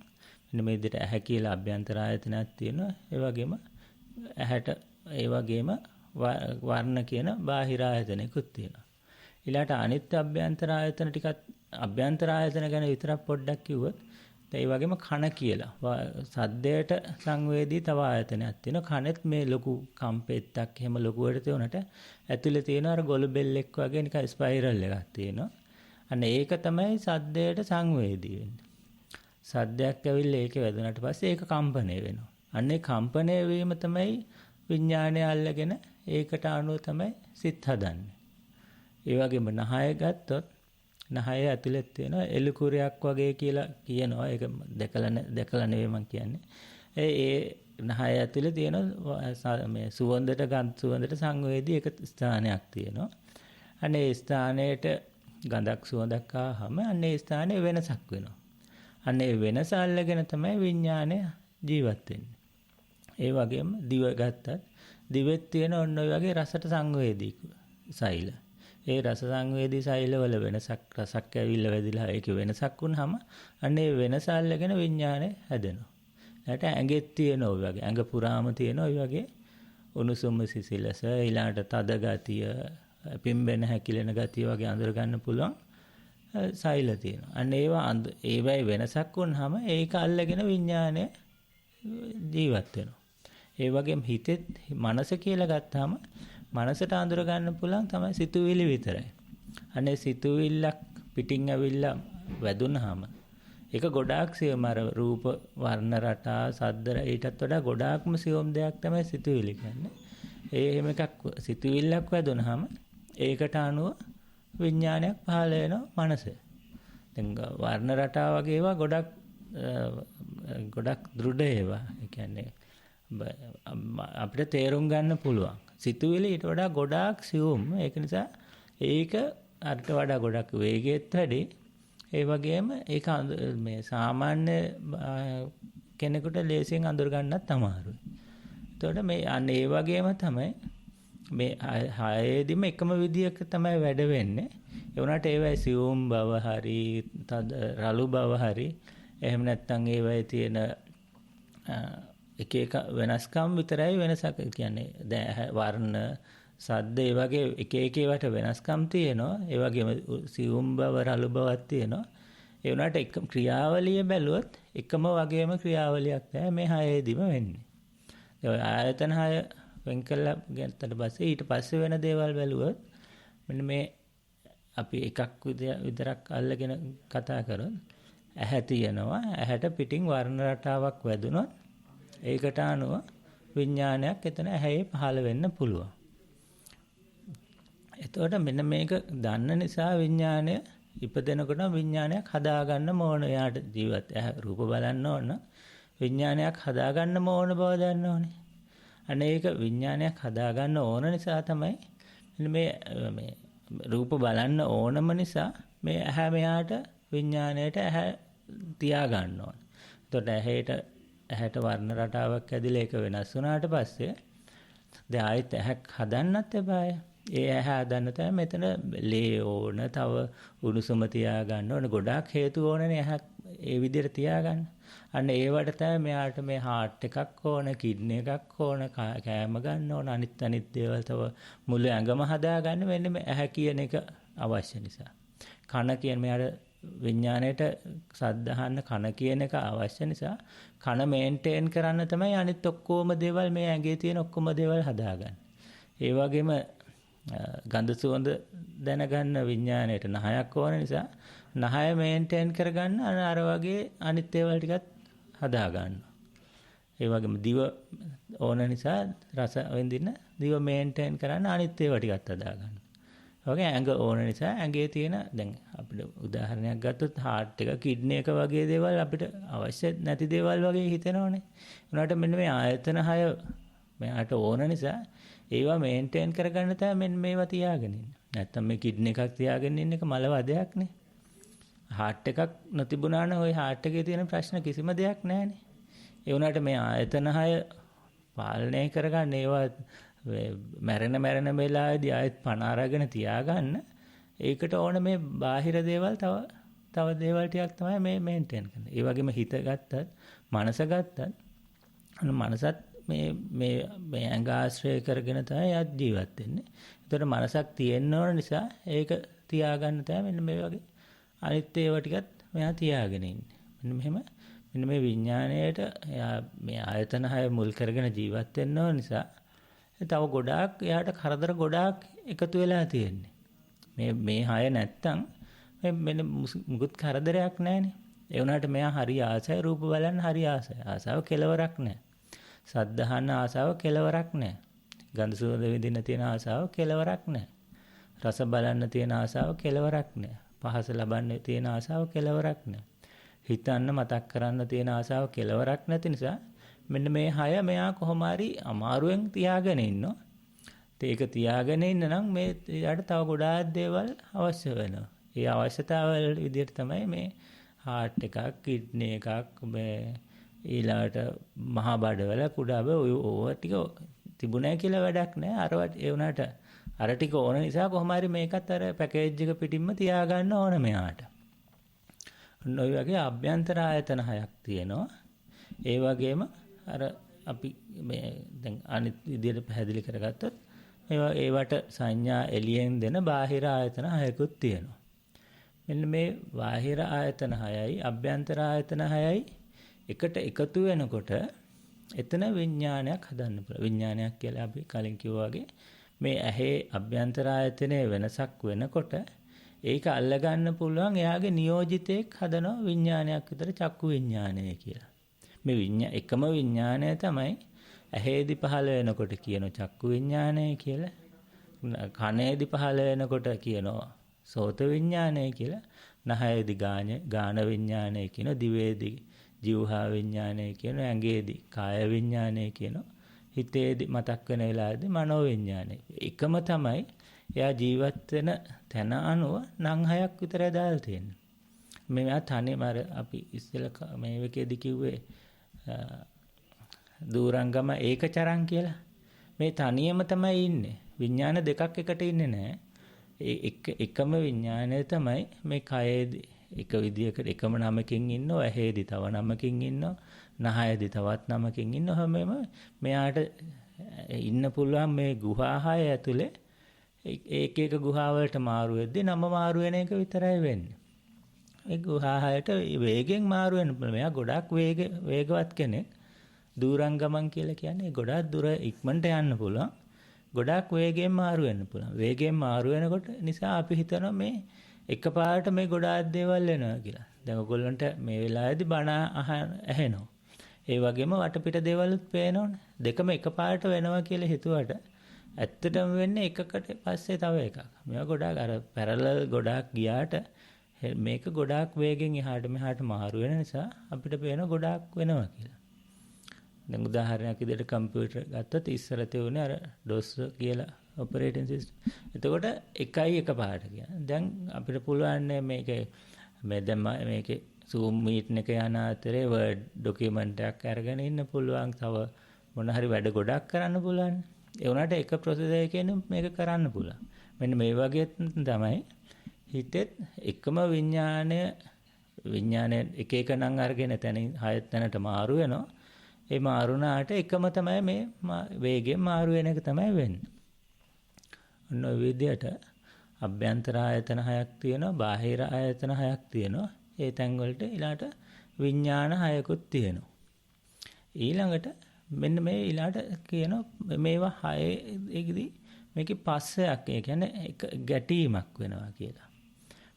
මෙන්න මේ විදිහට ඇහැ කියලා අභ්‍යන්තර ආයතනයක් තියෙනවා. ඒ වගේම ඇහැට ඒ වගේම වර්ණ කියන බාහිර ආයතනයකුත් තියෙනවා. ඊළාට අනිත් අභ්‍යන්තර ආයතන ටිකත් අභ්‍යන්තර ආයතන ගැන විතරක් පොඩ්ඩක් කිව්වොත් ඒ වගේම කන කියලා සද්දයට සංවේදී තව ආයතනයක් තියෙනවා. කනෙත් මේ ලොකු කම්පෙත්තක් එහෙම ලොකුවට තියුණට ඇතුලේ තියෙන අර ගොළු බෙල්ලෙක් වගේ නිකන් ස්පයිරල් එකක් තියෙනවා. අන්න ඒක තමයි සද්දයට සංවේදී වෙන්නේ. සද්දයක් ඇවිල්ලා ඒකේ වැදුනට පස්සේ ඒක කම්පණය වෙනවා. අන්න ඒ කම්පණය වීම තමයි විඥානය අල්ලගෙන ඒකට අනුව තමයි සිත් හදන්නේ. ඒ වගේම නහය ගත්තොත් නහය ඇතුලේ තියෙන එලුකුරයක් වගේ කියලා කියනවා. ඒක දැකලා නෙවෙයි මම කියන්නේ. ඒ නහය ඇතුලේ තියෙන මේ සුවඳට සංවේදී එක ස්ථානයක් තියෙනවා. අනේ ඒ ස්ථානයේට ගඳක් සුවඳක් ආවම අන්නේ ස්ථානයේ වෙනසක් වෙනවා. අන්නේ වෙනස අල්ලගෙන තමයි විඥානය ජීවත් වෙන්නේ. ඒ වගේම දිව ගත්තත් දිවෙත් තියෙන ඔන්න ඔය වගේ රසට සංවේදී සෛල. ඒ රස සංවේදී සෛලවල වෙනසක් රසක් ඇවිල්ලා වැදිලා ඒකේ වෙනසක් වුනහම අන්නේ වෙනස අල්ලගෙන විඥානය හැදෙනවා. ඊට ඇඟෙත් තියෙන ඔය වගේ ඇඟ පුරාම තියෙන ඔය වගේ උණුසුම සිසිලස ඊළාට තද ගතිය පිම්බෙන හැකිලෙන ගතිය වගේ අඳුර ගන්න පුළුවන් සෛල තියෙනවා. අන්න ඒවයි වෙනසක් වුනහම ඒක අල්ලගෙන විඥානය ජීවත් වෙනවා. ඒ වගේම හිතෙත් මනස කියලා ගත්තාම මනසට අඳුර ගන්න පුළුවන් තමයි සිතුවිලි විතරයි. අනේ සිතුවිල්ලක් පිටින් ඇවිල්ලා වැදුනහම ඒක ගොඩාක් සියුම් අර රූප වර්ණ රටා සද්ද ඊටත් වඩා ගොඩාක්ම සියුම් දෙයක් තමයි සිතුවිලි කියන්නේ. එහෙම එකක් සිතුවිල්ලක් වැදුනහම ඒකට අනුව විඥානයක් පහළ වෙනවා මනස. දැන් වර්ණ රටා වගේ ඒවා ගොඩක් දෘಢ ඒවා. ඒ කියන්නේ අපිට තේරුම් ගන්න පුළුවන්. සිතුවිලි ඊට වඩා ගොඩාක් සියුම්. ඒක නිසා ඒක අරට වඩා ගොඩක් වේගයත් වැඩි. ඒ වගේම ඒක මේ සාමාන්‍ය කෙනෙකුට ලේසියෙන් අඳුර ගන්නත් අමාරුයි. එතකොට මේ අන්න ඒ වගේම තමයි මේ හයේදීම එකම විදියක තමයි වැඩ වෙන්නේ. ඒ වුණාට ඒවයි සියුම් බව හරි තද රළු බව හරි එහෙම නැත්නම් ඒවයි තියෙන එක එක වෙනස්කම් විතරයි වෙනසක් කියන්නේ. දැන් වර්ණ සද්ද ඒ වගේ එක එක ඒවාට වෙනස්කම් තියෙනවා. ඒ වගේම සියුම් බව රළු බවක් තියෙනවා. ඒ වුණාට එක ක්‍රියාවලිය බැලුවොත් එකම වගේම ක්‍රියාවලියක් තමයි මේ හයේදීම වෙන්නේ. ඒ ආයතන හය වෙන් කළා ගත්තට පස්සේ ඊට පස්සේ වෙන දේවල් බැලුවොත් මෙන්න මේ අපි එකක් විතරක් අල්ලගෙන කතා කරොත් ඇහැ තියෙනවා. ඇහැට පිටින් වර්ණ රටාවක් වැදුනොත් ඒකට අනුව විඥානයක් එතන ඇහැේ පහළ වෙන්න පුළුවන්. එතකොට මෙන්න මේක දන්න නිසා විඥානය ඉපදෙනකොට විඥානයක් හදාගන්න ඕන. යාට ජීවත් රූප බලන්න ඕන. විඥානයක් හදාගන්න ඕන බව දන්න ඕනේ. අනේක විඥානයක් හදාගන්න ඕන නිසා තමයි මේ රූප බලන්න ඕනම නිසා මේ ඇහැ මෙයාට විඥාණයට ඇහැ තියා ගන්න ඕන. එතකොට ඇහැට වර්ණ රටාවක් ඇදිලා ඒක වෙනස් වුණාට පස්සේ දැන් ආයෙත් ඇහැක් හදන්නත් එපාය. ඒ ඇහැ හදන්න තමයි මෙතන ලේ ඕන, තව උණුසුම තියා ගන්න ඕන. ගොඩාක් හේතු ඕනනේ ඇහැක් ඒ විදිහට තියාගන්න. අන්න ඒවට තමයි මෙයාට මේ හાર્ට් එකක් ඕන, කිඩ්නි එකක් ඕන, කෑම ගන්න ඕන, අනිත් දේවල් තව මුළු ඇඟම හදාගන්න වෙන්නේ මේ ඇහැ කියන එක අවශ්‍ය නිසා. කන කියන මෙයාට විඥාණයට සද්ද අහන්න කන කියන එක අවශ්‍ය නිසා කන මේන්ටේන් කරන්න තමයි අනිත් ඔක්කොම දේවල් මේ ඇඟේ තියෙන ඔක්කොම දේවල් හදාගන්නේ. ඒ වගේම ගන්ධ සුවඳ දැනගන්න විඥාණයට නහයක් ඕන නිසා නහය මේන්ටේන් කරගන්න අර වගේ අනිත් ඒවල් ටිකත් හදා ගන්නවා. ඒ වගේම දිව ඕන නිසා රස විඳින්න දිව මේන්ටේන් කරන්න අනිත් ඒවා ටිකත් හදා ගන්නවා. වගේ ඇඟ ඕන නිසා ඇඟේ තියෙන දැන් අපිට උදාහරණයක් ගත්තොත් heart එක kidney එක වගේ දේවල් අපිට අවශ්‍ය නැති දේවල් වගේ හිතෙනවනේ. උනාට මෙන්න මේ ආයතන 6 මෙයාට ඕන නිසා ඒවා මේන්ටේන් කරගන්න තමයි මෙන්න මේවා තියාගෙන ඉන්නේ. නැත්තම් මේ kidney එකක් තියාගෙන ඉන්න එක මල වදයක්නේ. heart එකක් නොතිබුණා නම් ওই heart එකේ තියෙන ප්‍රශ්න කිසිම දෙයක් නැහැනේ. ඒ වුණාට මේ ආයතන 6 පාලනය කරගන්න ඒවා මැරෙන වෙලාවේදී ආයෙත් පණ අරගෙන තියාගන්න ඒකට ඕන මේ බාහිර දේවල් තව දේවල් ටිකක් තමයි මේ මේන්ටේන් කරන්නේ. ඒ වගේම හිත ගත්තත් මනස ගත්තත් මනසත් මේ ඇඟ ආශ්‍රය කරගෙන තමයි යත් ජීවත් වෙන්නේ. ඒතකොට මනසක් තියෙන්න ඕන නිසා ඒක තියාගන්න තමයි මෙන්න මේ වගේ අනිත් ඒවා ටිකත් මෙයා තියාගෙන ඉන්නේ. මෙන්න මේ විඥාණයට මේ ආයතන 6 මුල් කරගෙන ජීවත් වෙන්න ඕන නිසා තව ගොඩාක් එයාට කරදර ගොඩාක් එකතු වෙලා තියෙන්නේ. මේ 6 නැත්තම් මෙන්න මුකුත් කරදරයක් නැහැනේ. ඒ වුණාට මෙයා හරි ආසයි රූප බලන්න හරි ආසයි. ආසාව කෙලවරක් නැහැ. සද්ද අහන්න ආසාව කෙලවරක් නැහැ. ගන්ධ සුවඳ විඳින්න තියෙන ආසාව කෙලවරක් නැහැ. රස බලන්න තියෙන ආසාව කෙලවරක් නැහැ. පහස ලබන්න තියෙන ආසාව කෙලවරක් නැහැ. හිතන්න මතක් කරන්න තියෙන ආසාව කෙලවරක් නැති නිසා මෙන්න මේ 6 මෙයා කොහොම හරි අමාරුවෙන් තියාගෙන ඉන්නවා. ඒක තියාගෙන ඉන්න නම් මේ ඊට තව ගොඩාක් දේවල් අවශ්‍ය වෙනවා. ඒ අවශ්‍යතාවල් විදිහට තමයි මේ heart එකක්, kidney එකක්, මේ ඊළාට මහා බඩවැල, කුඩා බඩ ඔය ටික තිබුණා කියලා වැඩක් නැහැ. අරවට ඒ වුණාට අර ටික ඕන නිසා කොහොම හරි මේකත් අර පැකේජ් එක පිටින්ම තියාගන්න ඕන මෙයාට. ඔය වගේ අභ්‍යන්තර ආයතන 6ක් තියෙනවා. ඒ වගේම අර අපි මේ දැන් අනිත් විදිහට පැහැදිලි කරගත්තොත් ඒවට සංඥා එළියෙන් දෙන බාහිර ආයතන 6කුත් තියෙනවා. මෙන්න මේ බාහිර ආයතන 6යි අභ්‍යන්තර ආයතන 6යි එකට එකතු වෙනකොට එතන විඥානයක් හදන්න පුළුවන්. විඥානයක් කියලා අපි කලින් කිව්වා වගේ මේ ඇහි අභ්‍යන්තර ආයතනයේ වෙනසක් වෙනකොට ඒක අල්ලගන්න පුළුවන් එයාගේ නියෝජිතයෙක් හදනවා විඥානයක් විතර චක්කු විඥානය කියලා. මේ එකම විඥානය තමයි ඇහේදි පහළ වෙනකොට කියන චක්කු විඥානය කියලා. කනේදි පහළ වෙනකොට කියනවා සෝත විඥානය කියලා. නහයේදි ගාන විඥානය කියන, දිවේදි ජීවහා විඥානය කියන, ඇඟේදි කාය විඥානය කියන, හිතේදි මතක් වෙන වෙලාවේදී මනෝ විඥානය. එකම තමයි එයා ජීවත් වෙන තැන අනුව නම් 6ක් විතරයි දාලා තියෙන්නේ. මේවා තනියම අර අපි ඉස්සෙල්ලා මේ එකේදී කිව්වේ දූරංගම ඒකචරං කියලා. මේ තනියම තමයි ඉන්නේ. විඥාන දෙකක් එකට ඉන්නේ නැහැ. එකම විඥානය තමයි මේ කයේදී එක විදියකට එකම නමකින් ඉන්නව, ඇහේදී තව නමකින් ඉන්නව, නහයේදී තවත් නමකින් ඉන්නව. හැමෙම මෙයාට ඉන්න පුළුවන් මේ ගුහා 6 ඇතුලේ එක ගුහා වලට මාරු වෙද්දී නම මාරු වෙන එක විතරයි වෙන්නේ. ඒ ගුහා 6ට වේගෙන් මාරු වෙන මෙයා ගොඩක් වේගවත් කෙනෙක්. දූරංගමන් කියලා කියන්නේ ගොඩක් දුර ඉක්මනට යන්න පුළුවන්. ගොඩක් වේගයෙන් මාරු වෙන්න පුළුවන්. වේගයෙන් මාරු වෙනකොට නිසා අපි හිතනවා මේ එකපාරට මේ ගොඩාක් දේවල් වෙනවා කියලා. දැන් ඔයගොල්ලන්ට මේ වෙලාවේදී බණ ඇහෙනවා. ඒ වගේම වටපිට දේවලුත් පේනවනේ. දෙකම එකපාරට වෙනවා කියලා හිතුවට ඇත්තටම වෙන්නේ එකකට පස්සේ තව එකක්. මේවා ගොඩාක් අර පැරලල් ගොඩාක් ගියාට මේක ගොඩාක් වේගෙන් එහාට මෙහාට මාරු වෙන නිසා අපිට පේන ගොඩාක් වෙනවා කියලා. දැන් උදාහරණයක් විදිහට කම්පියුටර් ගත්තොත් ඉස්සර තියුනේ අර DOS කියලා ඔපරේටින් සිස්ටම්. එතකොට එකයි එකපාරට කියන්නේ. දැන් අපිට පුළුවන් මේකේ Zoom meeting එක යන අතරේ Word document එකක් අරගෙන ඉන්න පුළුවන්. තව මොන හරි වැඩ ගොඩක් කරන්න පුළුවන්. ඒ වුණාට එක processor එකකින් මේක කරන්න පුළුවන්. මෙන්න මේ වගේ තමයි හිතෙත් එකම විඥානය එක එක නම් අරගෙන තැනින් 6 තැනට මාරු වෙනවා. ඒ මාරුණාට එකම තමයි මේ වේගයෙන් මාරු වෙන එක තමයි වෙන්නේ. ඔන්න ඔය විදිහට අභ්‍යන්තර ආයතන 6ක් තියෙනවා, බාහිර ආයතන 6ක් තියෙනවා. ඒ තැන් වලට ඊළාට විඥාන 6කුත් තියෙනවා. ඊළඟට මෙන්න මේ ඊළාට කියන මේවා 6 මේකේ පස්සයක්, ඒ කියන්නේ එක ගැටීමක් වෙනවා කියලා.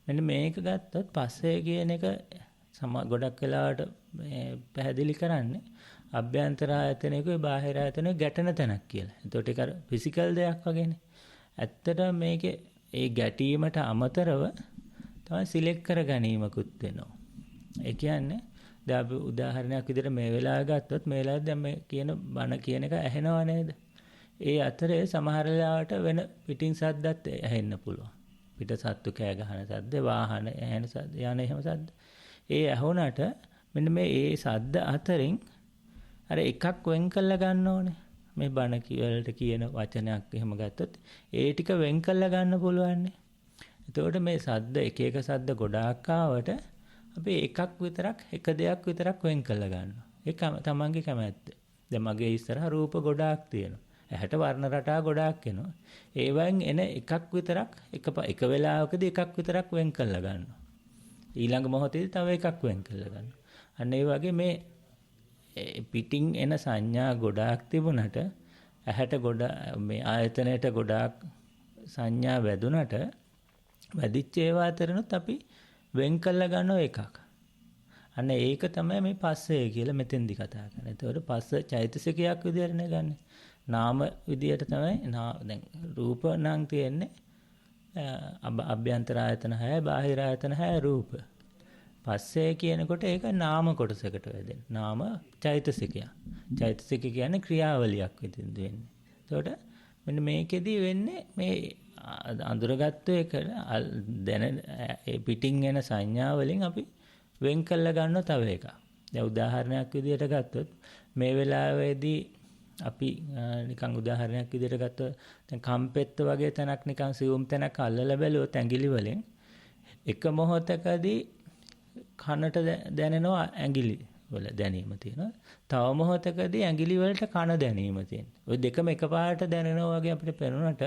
මෙන්න මේක ගත්තොත් පස්සේ කියන එක ගොඩක් වෙලාවට පැහැදිලි කරන්නේ අභ්‍යන්තර ආයතනයකයි බාහිර ආයතනයක ගැටෙන තැනක් කියලා. එතකොට ඒක අර ෆිසිකල් දෙයක් වගේනේ. ඇත්තට මේකේ ඒ ගැටීමට අමතරව තමයි සිලෙක්ට් කර ගැනීමකුත් වෙනවා. ඒ කියන්නේ දැන් අපි උදාහරණයක් විදිහට මේ වෙලාව ගත්තොත් මේ වෙලාවේ දැන් මේ කියන බණ කියන එක ඇහෙනව නේද? ඒ අතරේ සමහර වෙලාවට වෙන පිටින් සද්දත් ඇහෙන්න පුළුවන්. පිට සත්තු කෑ ගහන සද්ද, වාහන ඇහෙන සද්ද, යන එහෙම සද්ද. ඒ ඇහුණට මෙන්න මේ ඒ සද්ද අතරින් අර එකක් වෙන් කරලා ගන්න ඕනේ. මේ බණ වලට කියන වචනයක් එහෙම ගත්තොත් ඒ ටික වෙන් කරලා ගන්න පුළුවන්. එතකොට මේ සද්ද එක එක සද්ද ගොඩාක් ආවට අපි එකක් විතරක් එක දෙයක් විතරක් වෙන් කරලා ගන්නවා. ඒක තමන්ගේ කැමැත්ත. දැන් මගේ ඉස්සරහා රූප ගොඩාක් තියෙනවා. ඇහැට වර්ණ රටා ගොඩාක් එනවා. ඒවෙන් එන එකක් විතරක් එක වෙලාවකදී එකක් විතරක් වෙන් කරලා ගන්නවා. ඊළඟ මොහොතේදී තව එකක් වෙන් කරලා ගන්නවා. අන්න ඒ වගේ මේ පිටින් එන සංඥා ගොඩාක් තිබුණට ඇහැට මේ ආයතනයට ගොඩාක් සංඥා වැදුනට වැඩිච්ච ඒවා අතරිනුත් අපි වෙන් කරලා ගන්නව එකක්. අන්න ඒක තමයි මේ පස්සේ කියලා මෙතෙන්දි කතා කරන්නේ. ඒතකොට පස්ස චෛතසිකයක් විදියට නේ ගන්න. නාම විදියට තමයි දැන් රූප නම් තියෙන්නේ අභ්‍යන්තර ආයතන 6 බාහිර ආයතන 6 රූප. පස්සේ කියනකොට ඒක නාම කොටසකට වැදෙන. නාම චෛතසිකය. චෛතසික කියන්නේ ක්‍රියාවලියක් විදිහට වෙන්නේ. ඒතකොට මෙන්න මේකෙදි වෙන්නේ මේ අඳුරගත්ත එක දැන පිටින් එන සංඥා වලින් අපි වෙන් කළා ගන්න තව එකක්. දැන් උදාහරණයක් විදිහට ගත්තොත් මේ වෙලාවේදී අපි නිකන් උදාහරණයක් විදිහට ගත්තොත් දැන් කම්පෙත්ත වගේ තැනක් නිකන් සියුම් තැනක් අල්ලලා බැලුවොත් ඇඟිලි වලින් එක මොහොතකදී කනට දැනෙනවා ඇඟිලි වල දැනීම තියෙනවා. තව මොහොතකදී ඇඟිලි වලට කන දැනීම තියෙනවා. ওই දෙකම එකපාරට දැනෙනවා වගේ අපිට පේනුනට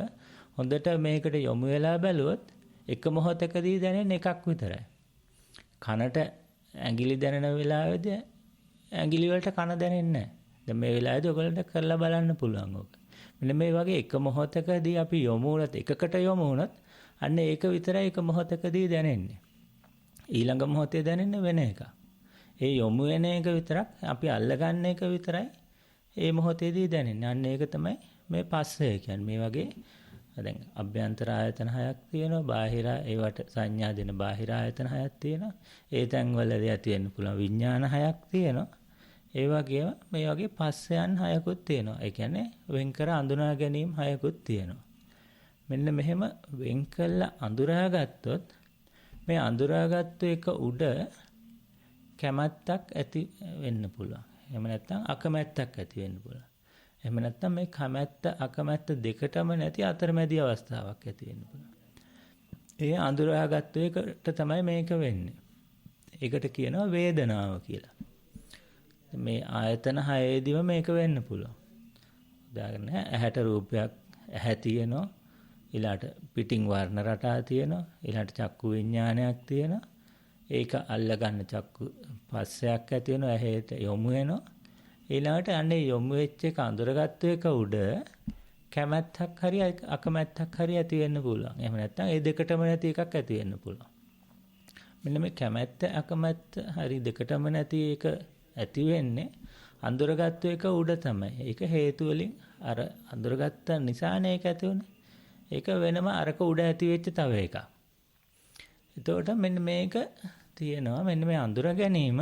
හොඳට මේකට යොමු වෙලා බැලුවොත් එක මොහොතකදී දැනෙන එකක් විතරයි. කනට ඇඟිලි දැනෙන වෙලාවේදී ඇඟිලි වලට කන දැනෙන්නේ නැහැ. දැන් මේ වෙලාවේදී ඔයගොල්ලන්ට කරලා බලන්න පුළුවන් ඕක. මෙන්න මේ වගේ එක මොහොතකදී අපි යොමු වුණත් එකකට යොමු වුණත් අන්න ඒක විතරයි එක මොහොතකදී දැනෙන්නේ. ඊළඟ මොහොතේ දැනෙන්නේ වෙන එකක්. ඒ යොමු වෙන එක විතරක් අපි අල්ලගන්න එක විතරයි ඒ මොහොතේදී දැනෙන්නේ. අන්න ඒක තමයි මේ පස්සේ කියන්නේ. මේ වගේ දැන් අභ්‍යන්තර ආයතන 6ක් තියෙනවා. බාහිර ඒවට සංඥා දෙන බාහිර ආයතන 6ක් තියෙනවා. ඒ තැන්වලදී ඇති වෙන්න පුළුවන් විඥාන 6ක් තියෙනවා. ඒ වගේම මේ වගේ පස්සයන් 6කුත් තියෙනවා. ඒ කියන්නේ වෙන් කර අඳුනා ගැනීම 6කුත් තියෙනවා. මෙන්න මෙහෙම වෙන් කළා අඳුරාගත්තොත් මේ අඳුරාගත්තු එක උඩ කැමැත්තක් ඇති වෙන්න පුළුවන්. එහෙම නැත්නම් අකමැත්තක් ඇති වෙන්න පුළුවන්. එහෙම නැත්නම් මේ කැමැත්ත අකමැත්ත දෙකටම නැති අතරමැදි අවස්ථාවක් ඇති වෙන්න පුළුවන්. ඒ අඳුරාගත්තු එකට තමයි මේක වෙන්නේ. ඒකට කියනවා වේදනාව කියලා. මේ ආයතන 6ෙදිම මේක වෙන්න පුළුවන්. උදාහරණයක් ඇහැට රූපයක් ඇහැ තියෙනවා. ඊළාට පිටින් වර්ණ රටා තියෙනවා. ඊළාට චක්කු විඥානයක් තියෙනවා. ඒක අල්ලගන්න චක්කු පස්සයක් ඇති වෙනවා. ඇහැට යොමු වෙනවා. ඊළාට අන්නේ යොමු වෙච්ච එක අඳුරගත්තු එක උඩ කැමැත්තක් හරි අකමැත්තක් හරි ඇති වෙන්න පුළුවන්. එහෙම නැත්නම් ඒ දෙකටම නැති එකක් ඇති වෙන්න පුළුවන්. මෙන්න මේ කැමැත්ත අකමැත්ත හරි දෙකටම නැති එක ඇති වෙන්නේ අඳුරගත්තු එක උඩ තමයි. ඒක හේතු වලින් අර අඳුරගත්ත නිසානේ ඒක ඇති වුනේ. ඒක වෙනම අරක උඩ ඇති වෙච්ච තව එකක්. එතකොට මෙන්න මේක තියෙනවා. මෙන්න මේ අඳුර ගැනීම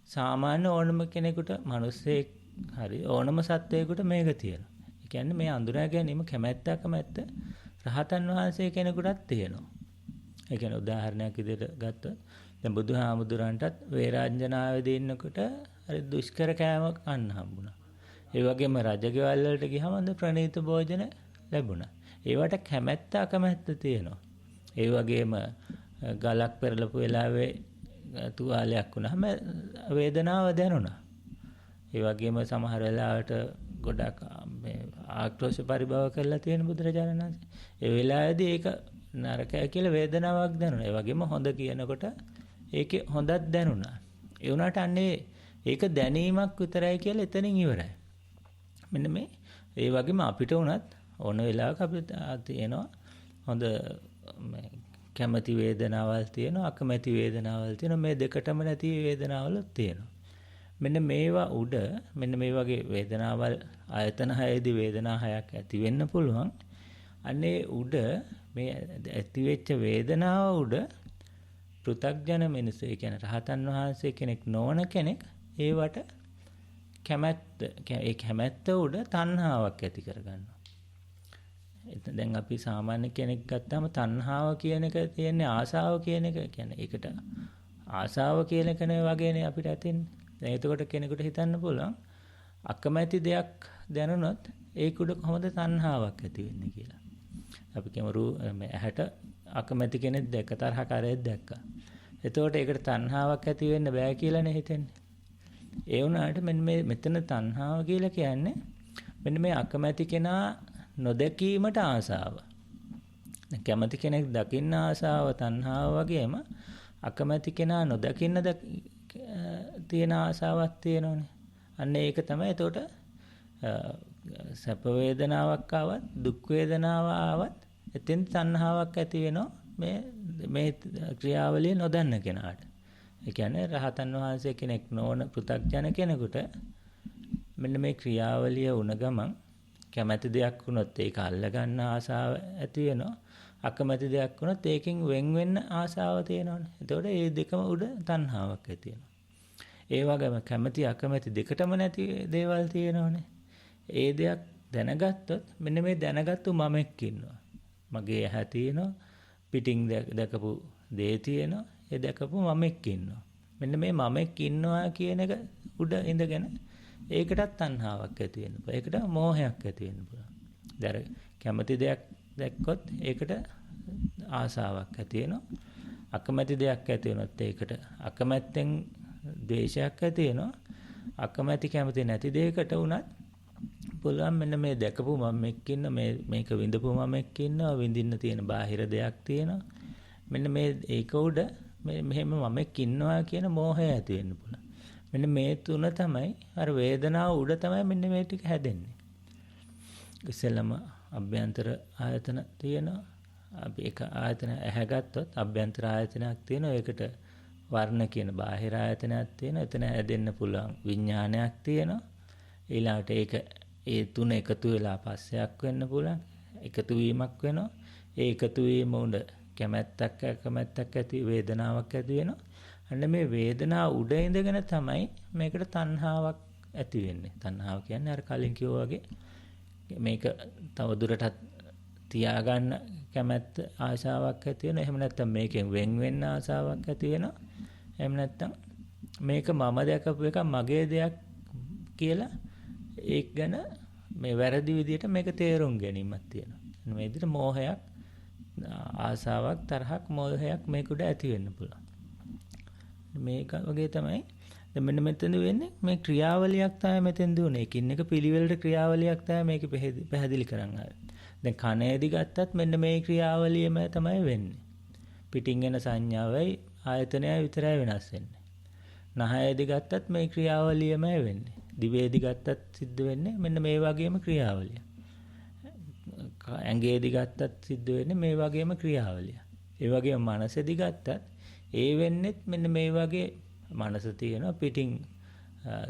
සාමාන්‍ය ඕනම කෙනෙකුට මිනිස්සෙක් හරි ඕනම සත්වයකට මේක තියෙනවා. ඒ කියන්නේ මේ අඳුරා ගැනීම කැමැත්ත අකමැත්ත රහතන් වහන්සේ කෙනෙකුටත් තියෙනවා. ඒ කියන්නේ උදාහරණයක් විදිහට ගත්තොත් දැන් බුදුහාමුදුරන්ටත් වේරාංජනාවේදී ඉන්නකොට හරි දුෂ්කර කෑම කන්න හම්බුණා. ඒ වගේම රජගෙවල් වලට ගියම හොඳ ප්‍රණීත භෝජන ලැබුණා. ඒවට කැමැත්ත අකමැත්ත තියෙනවා. ඒ වගේම ගලක් පෙරලපු වෙලාවේ තුවාලයක් වුණාම වේදනාව දැනුණා. ඒ වගේම සමහර වෙලාවට ගොඩක් මේ ආක්‍රෝෂ පරිභව කරලා තියෙන බුදුරජාණන් වහන්සේ. ඒ වෙලාවේදී ඒක නරකයි කියලා වේදනාවක් දැනුණා. ඒ වගේම හොඳ කියනකොට ඒකේ හොඳක් දැනුණා. ඒ වුණාට අන්නේ ඒක දැනීමක් විතරයි කියලා එතනින් ඉවරයි. මෙන්න මේ ඒ වගේම අපිට උනත් ඕන වෙලාවක අපිට තියෙනවා හොඳ කැමැති වේදනාවල් තියෙනවා, අකමැති වේදනාවල් තියෙනවා. මේ දෙකටම නැති වේදනාවලුත් තියෙනවා. මෙන්න මේවා උඩ මෙන්න මේ වගේ වේදනාවල් ආයතන 6දී වේදනා 6ක් ඇති වෙන්න පුළුවන්. අනේ උඩ මේ ඇති වෙච්ච වේදනාව උඩ පෘථග්ජන මිනිස්සු, ඒ කියන්නේ රහතන් වහන්සේ කෙනෙක් නොවන කෙනෙක් ඒවට කැමැත්ත, ඒ කැමැත්ත උඩ තණ්හාවක් ඇති කරගන්නවා. දැන් අපි සාමාන්‍ය කෙනෙක් ගත්තාම තණ්හාව කියන එක තියෙන්නේ ආසාව කියන එක. කියන්නේ ඒකට ආසාව කියන එකනේ වගේනේ අපිට ඇතින්නේ. දැන් එතකොට කෙනෙකුට හිතන්න පුළුවන් අකමැති දෙයක් දැනුණොත් ඒක උඩ කොහොමද තණ්හාවක් ඇති වෙන්නේ කියලා. අපි කියමු මේ ඇහැට අකමැති කෙනෙක් දැක්ක, තරහකාරයෙක් දැක්කා. එතකොට ඒකට තණ්හාවක් ඇති වෙන්න බෑ කියලානේ හිතෙන්නේ. ඒ වුණාට මෙතන තණ්හාව කියලා කියන්නේ මෙන්න මේ අකමැති කෙනා නොදැකීමට ආසාව. දැන් කැමති කෙනෙක් දකින්න ආසාව තණ්හාව වගේම අකමැති කෙනා නොදකින්න තියෙන ආසාවක් තියෙනවනේ. අන්න ඒක තමයි එතකොට සැප වේදනාවක් ආවත් දුක් වේදනාවක් ආවත් එතෙන් තණ්හාවක් ඇති වෙනවා මේ ක්‍රියාවලිය නොදන්න කෙනාට. ඒ කියන්නේ රහතන් වහන්සේ කෙනෙක් නොවන පෘථග්ජන කෙනෙකුට මෙන්න මේ ක්‍රියාවලිය වුණ ගමන් කැමැති දෙයක් වුණොත් ඒක අල්ල ගන්න ආසාව ඇති වෙනවා. අකමැති දෙයක් වුණොත් ඒකෙන් වෙන් වෙන්න ආසාව තියෙනවනේ. එතකොට මේ දෙකම උඩ තණ්හාවක් ඇති වෙනවා. ඒ වගේම කැමැති අකමැති දෙකටම නැති දේවල් තියෙනවනේ. ඒ දෙයක් දැනගත්තොත් මෙන්න මේ දැනගත්තු මමෙක් ඉන්නවා. මගේ ඇහැ තියෙනවා, පිටින් දැකපු දේ තියෙනවා, ඒ දැකපු මමෙක් ඉන්නවා. මෙන්න මේ මමෙක් ඉන්නවා කියන එක උඩ ඉඳගෙන ඒකටත් තණ්හාවක් ඇති වෙන්න පුළුවන්. ඒකට මෝහයක් ඇති වෙන්න පුළුවන්. දර කැමති දෙයක් දැක්කොත් ඒකට ආසාවක් ඇති වෙනවා. අකමැති දෙයක් ඇති වෙනොත් ඒකට අකමැත්තෙන් ද්වේෂයක් ඇති වෙනවා. අකමැති කැමති නැති දෙයකට උනත් පුළුවන් මෙන්න මේ දැකපු මමෙක් ඉන්න, මේක විඳපු මමෙක් ඉන්නවා, විඳින්න තියෙන බාහිර දෙයක් තියෙනවා. මෙන්න මේ ඒක උඩ මෙහෙම මමෙක් ඉන්නවා කියන මෝහය ඇති වෙන්න පුළුවන්. මෙන්න මේ තුන තමයි අර වේදනාව උඩ තමයි මෙන්න මේ ටික හැදෙන්නේ. ඉස්සෙල්ලම අභ්‍යන්තර ආයතන තියෙනවා. අපි එක ආයතන ඇහැ ගත්තොත් අභ්‍යන්තර ආයතනයක් තියෙනවා. ඒකට වර්ණ කියන බාහිර ආයතනයක් තියෙනවා. එතන හැදෙන්න පුළුවන් විඥානයක් තියෙනවා. ඊළඟට ඒක ඒ තුන එකතු වෙලා පස්සයක් වෙන්න පුළුවන්. එකතු වීමක් වෙනවා. ඒ එකතු වීම උඩ කැමැත්තක් අකමැත්තක් ඇති වේදනාවක් ඇති වෙනවා. අන්න මේ වේදනාව උඩ ඉඳගෙන තමයි මේකට තණ්හාවක් ඇති වෙන්නේ. තණ්හාව කියන්නේ අර කලින් කිව්වා වගේ මේක තව දුරටත් තියාගන්න කැමැත්ත ආශාවක් ඇති වෙනවා. එහෙම නැත්නම් මේකෙන් වෙන් වෙන්න ආශාවක් ඇති වෙනවා. එහෙම නැත්නම් මේක මම දැකපු එක මගේ දෙයක් කියලා ඒක ගැන මේ වැරදි විදිහට මේක තේරුම් ගැනීමක් තියෙනවා. මේ විදිහට මෝහයක්, ආශාවක්, තරහක්, මෝහයක් මේකට ඇති වෙන්න පුළුවන්. මේක වගේ තමයි දැන් මෙන්න මෙතන වෙන්නේ මේ ක්‍රියාවලියක් තමයි මෙතෙන් දුන්නේ. එකින් එක පිළිවෙලට ක්‍රියාවලියක් තමයි මේක පැහැදිලි කරන් ආවේ. දැන් කනේදි ගත්තත් මෙන්න මේ ක්‍රියාවලියම තමයි වෙන්නේ. පිටින් එන සංඥාවයි ආයතනයයි විතරයි වෙනස් වෙන්නේ. නහයේදි ගත්තත් මේ ක්‍රියාවලියමයි වෙන්නේ. දිවේදි ගත්තත් සිද්ධ වෙන්නේ මෙන්න මේ වගේම ක්‍රියාවලිය. ඇඟේදි ගත්තත් සිද්ධ වෙන්නේ මේ වගේම ක්‍රියාවලිය. ඒ වගේම මනසේදි ගත්තත් ඒ වෙන්නේත් මෙන්න මේ වගේ මනස තියෙනවා, පිටින්